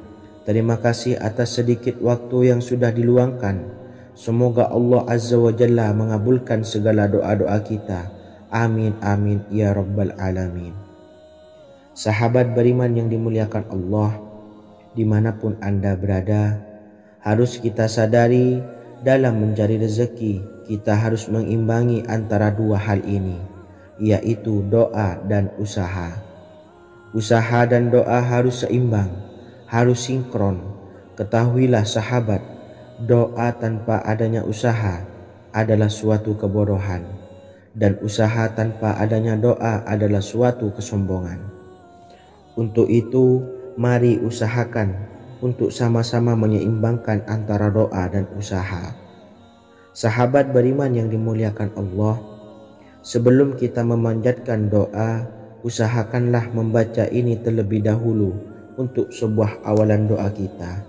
Terima kasih atas sedikit waktu yang sudah diluangkan. Semoga Allah Azza wa Jalla mengabulkan segala doa-doa kita. Amin amin ya rabbal alamin. Sahabat beriman yang dimuliakan Allah, dimanapun Anda berada, harus kita sadari dalam mencari rezeki kita harus mengimbangi antara dua hal ini, yaitu doa dan usaha. Usaha dan doa harus seimbang, harus sinkron. Ketahuilah sahabat, doa tanpa adanya usaha adalah suatu kebodohan, dan usaha tanpa adanya doa adalah suatu kesombongan. Untuk itu, mari usahakan untuk sama-sama menyeimbangkan antara doa dan usaha. Sahabat beriman yang dimuliakan Allah, sebelum kita memanjatkan doa, usahakanlah membaca ini terlebih dahulu untuk sebuah awalan doa kita.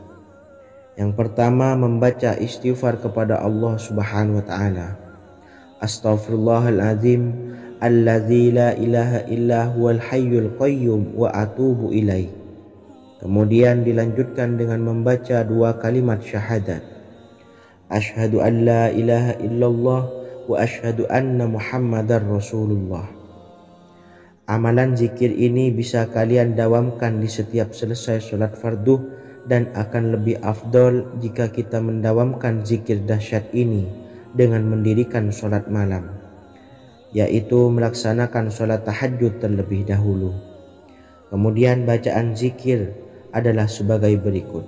Yang pertama, membaca istighfar kepada Allah Subhanahu wa ta'ala. Astaghfirullahaladzim alladzi la ilaha illa huwal hayyul qayyum wa atubu ilaih. Kemudian dilanjutkan dengan membaca dua kalimat syahadat. Asyhadu an la ilaha illallah wa asyhadu anna Muhammadar Rasulullah. Amalan zikir ini bisa kalian dawamkan di setiap selesai sholat fardu, dan akan lebih afdol jika kita mendawamkan zikir dahsyat ini dengan mendirikan sholat malam, yaitu melaksanakan sholat tahajud terlebih dahulu. Kemudian bacaan zikir adalah sebagai berikut.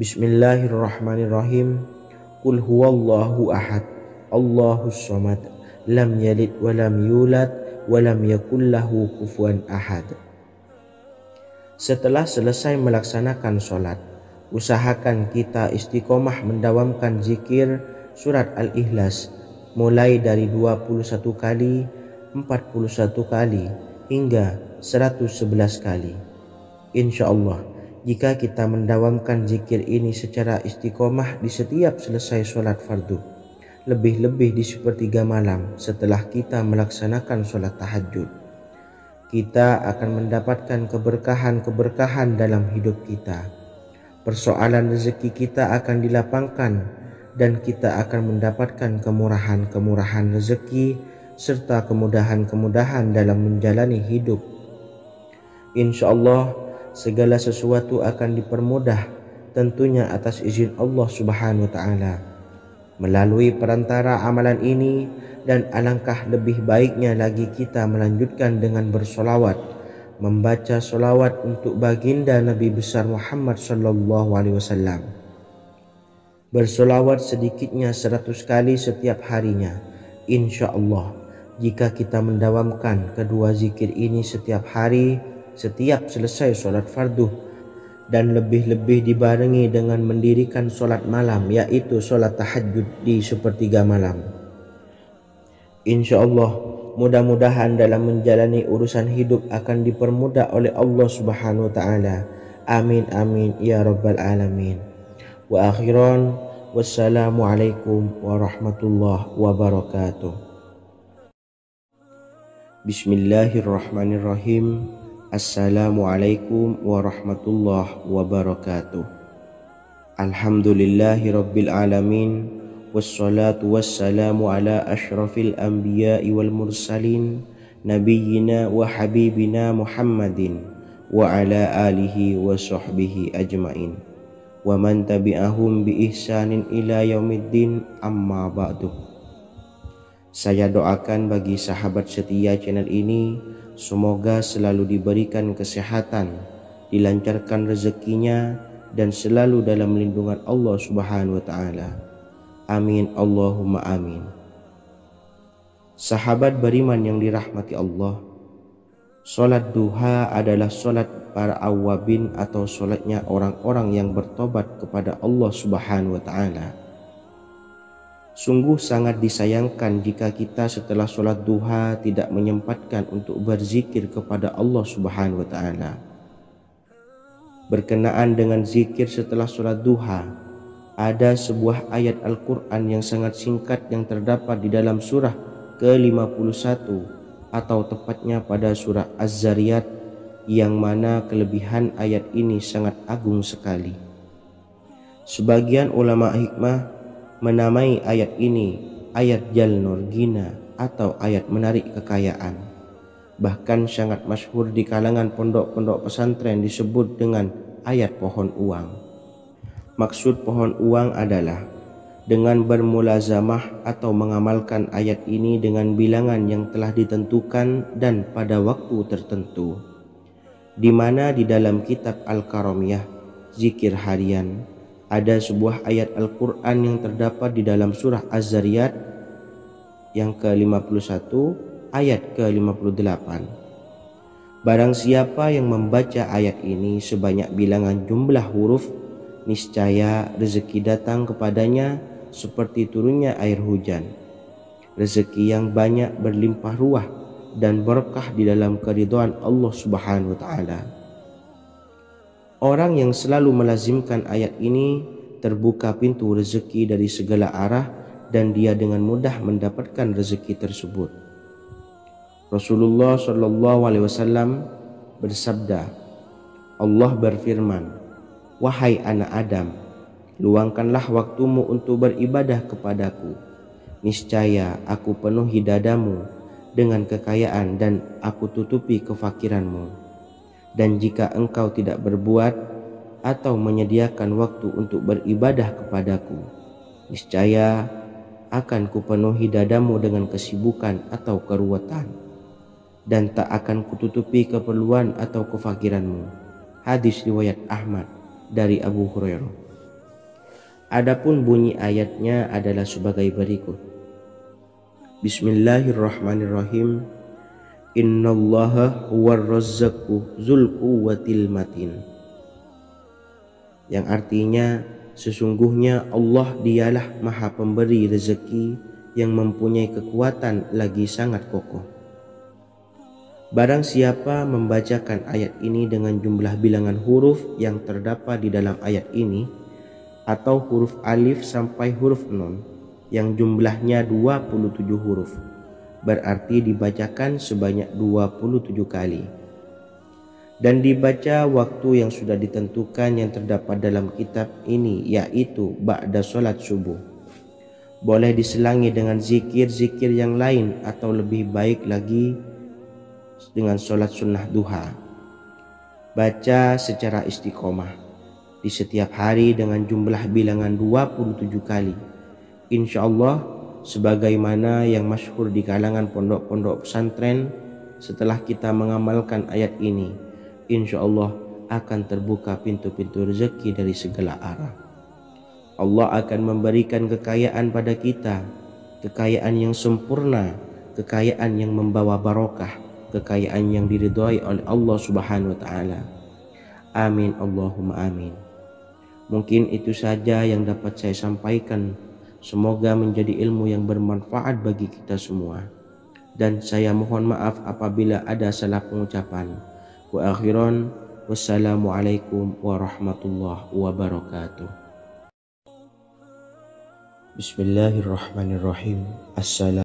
Bismillahirrahmanirrahim. Qul huwallahu ahad, Allahus samad, lam yalid wa lam yulad wa lam yakul lahu kufuwan ahad. Setelah selesai melaksanakan sholat, usahakan kita istiqomah mendawamkan zikir surat Al-Ikhlas mulai dari 21 kali, 41 kali, hingga 111 kali. Insya Allah, jika kita mendawamkan zikir ini secara istiqomah di setiap selesai sholat fardu, lebih-lebih di sepertiga malam setelah kita melaksanakan sholat tahajud, kita akan mendapatkan keberkahan-keberkahan dalam hidup kita. Persoalan rezeki kita akan dilapangkan, dan kita akan mendapatkan kemurahan-kemurahan rezeki serta kemudahan-kemudahan dalam menjalani hidup. Insya Allah segala sesuatu akan dipermudah, tentunya atas izin Allah Subhanahu wa Ta'ala. Melalui perantara amalan ini, dan alangkah lebih baiknya lagi kita melanjutkan dengan bersolawat, membaca solawat untuk baginda Nabi besar Muhammad sallallahu alaihi wasallam. Bersolawat sedikitnya 100 kali setiap harinya. Insya Allah jika kita mendawamkan kedua zikir ini setiap hari, setiap selesai sholat fardu, dan lebih-lebih dibarengi dengan mendirikan sholat malam, yaitu sholat tahajud di sepertiga malam, insya Allah mudah-mudahan dalam menjalani urusan hidup akan dipermudah oleh Allah Subhanahu wa Ta'ala. Amin amin ya rabbal alamin. Wa akhiran, wassalamualaikum warahmatullahi wabarakatuh. Bismillahirrahmanirrahim. Assalamualaikum warahmatullahi wabarakatuh. Alhamdulillahi rabbil alamin, wassalatu wassalamu ala ashrafil anbiya'i wal mursalin, nabiyyina wa habibina Muhammadin wa ala alihi wa sahbihi ajmain, wa man tabi'ahum bi ihsanin ila yaumiddin, amma ba'du. Saya doakan bagi sahabat setia channel ini, semoga selalu diberikan kesehatan, dilancarkan rezekinya, dan selalu dalam lindungan Allah Subhanahu wa Ta'ala. Amin Allahumma amin. Sahabat beriman yang dirahmati Allah, solat duha adalah solat para awabin atau solatnya orang-orang yang bertobat kepada Allah Subhanahu wa Ta'ala. Sungguh sangat disayangkan jika kita setelah sholat duha tidak menyempatkan untuk berzikir kepada Allah Subhanahu wa Ta'ala. Berkenaan dengan zikir setelah sholat duha, ada sebuah ayat Al-Quran yang sangat singkat yang terdapat di dalam surah ke-51 atau tepatnya pada surah Az-Zariyat, yang mana kelebihan ayat ini sangat agung sekali. Sebagian ulama hikmah menamai ayat ini ayat Jalnur Gina atau ayat menarik kekayaan. Bahkan sangat masyhur di kalangan pondok-pondok pesantren disebut dengan ayat pohon uang. Maksud pohon uang adalah dengan bermulazamah atau mengamalkan ayat ini dengan bilangan yang telah ditentukan dan pada waktu tertentu, di mana di dalam kitab Al-Karamiyah zikir harian ada sebuah ayat Al-Quran yang terdapat di dalam surah Az-Zariyat yang ke-51 ayat ke-58. Barang siapa yang membaca ayat ini sebanyak bilangan jumlah huruf, niscaya rezeki datang kepadanya seperti turunnya air hujan. Rezeki yang banyak berlimpah ruah dan berkah di dalam keridhaan Allah Subhanahu wa Ta'ala. Orang yang selalu melazimkan ayat ini terbuka pintu rezeki dari segala arah dan dia dengan mudah mendapatkan rezeki tersebut. Rasulullah Shallallahu Alaihi Wasallam bersabda, Allah berfirman, wahai anak Adam, luangkanlah waktumu untuk beribadah kepadaku. Niscaya aku penuhi dadamu dengan kekayaan dan aku tutupi kefakiranmu. Dan jika engkau tidak berbuat atau menyediakan waktu untuk beribadah kepadaku, niscaya akan kupenuhi dadamu dengan kesibukan atau keruwetan, dan tak akan kututupi keperluan atau kefakiranmu. Hadis riwayat Ahmad dari Abu Hurairah. Adapun bunyi ayatnya adalah sebagai berikut. Bismillahirrahmanirrahim. Innallaha huwar razzaqu dzul quwwatil matin. Yang artinya sesungguhnya Allah dialah maha pemberi rezeki yang mempunyai kekuatan lagi sangat kokoh. Barang siapa membacakan ayat ini dengan jumlah bilangan huruf yang terdapat di dalam ayat ini, atau huruf alif sampai huruf nun yang jumlahnya 27 huruf, berarti dibacakan sebanyak 27 kali, dan dibaca waktu yang sudah ditentukan yang terdapat dalam kitab ini, yaitu ba'da sholat subuh. Boleh diselangi dengan zikir-zikir yang lain atau lebih baik lagi dengan sholat sunnah duha. Baca secara istiqomah di setiap hari dengan jumlah bilangan 27 kali. Insya Allah sebagaimana yang masyhur di kalangan pondok-pondok pesantren, setelah kita mengamalkan ayat ini, insya Allah akan terbuka pintu-pintu rezeki dari segala arah. Allah akan memberikan kekayaan pada kita, kekayaan yang sempurna, kekayaan yang membawa barokah, kekayaan yang diridhai oleh Allah Subhanahu wa taala. Amin Allahumma amin. Mungkin itu saja yang dapat saya sampaikan. Semoga menjadi ilmu yang bermanfaat bagi kita semua. Dan saya mohon maaf apabila ada salah pengucapan. Wa akhiran, wassalamualaikum warahmatullahi wabarakatuh. Bismillahirrahmanirrahim. Assalamualaikum.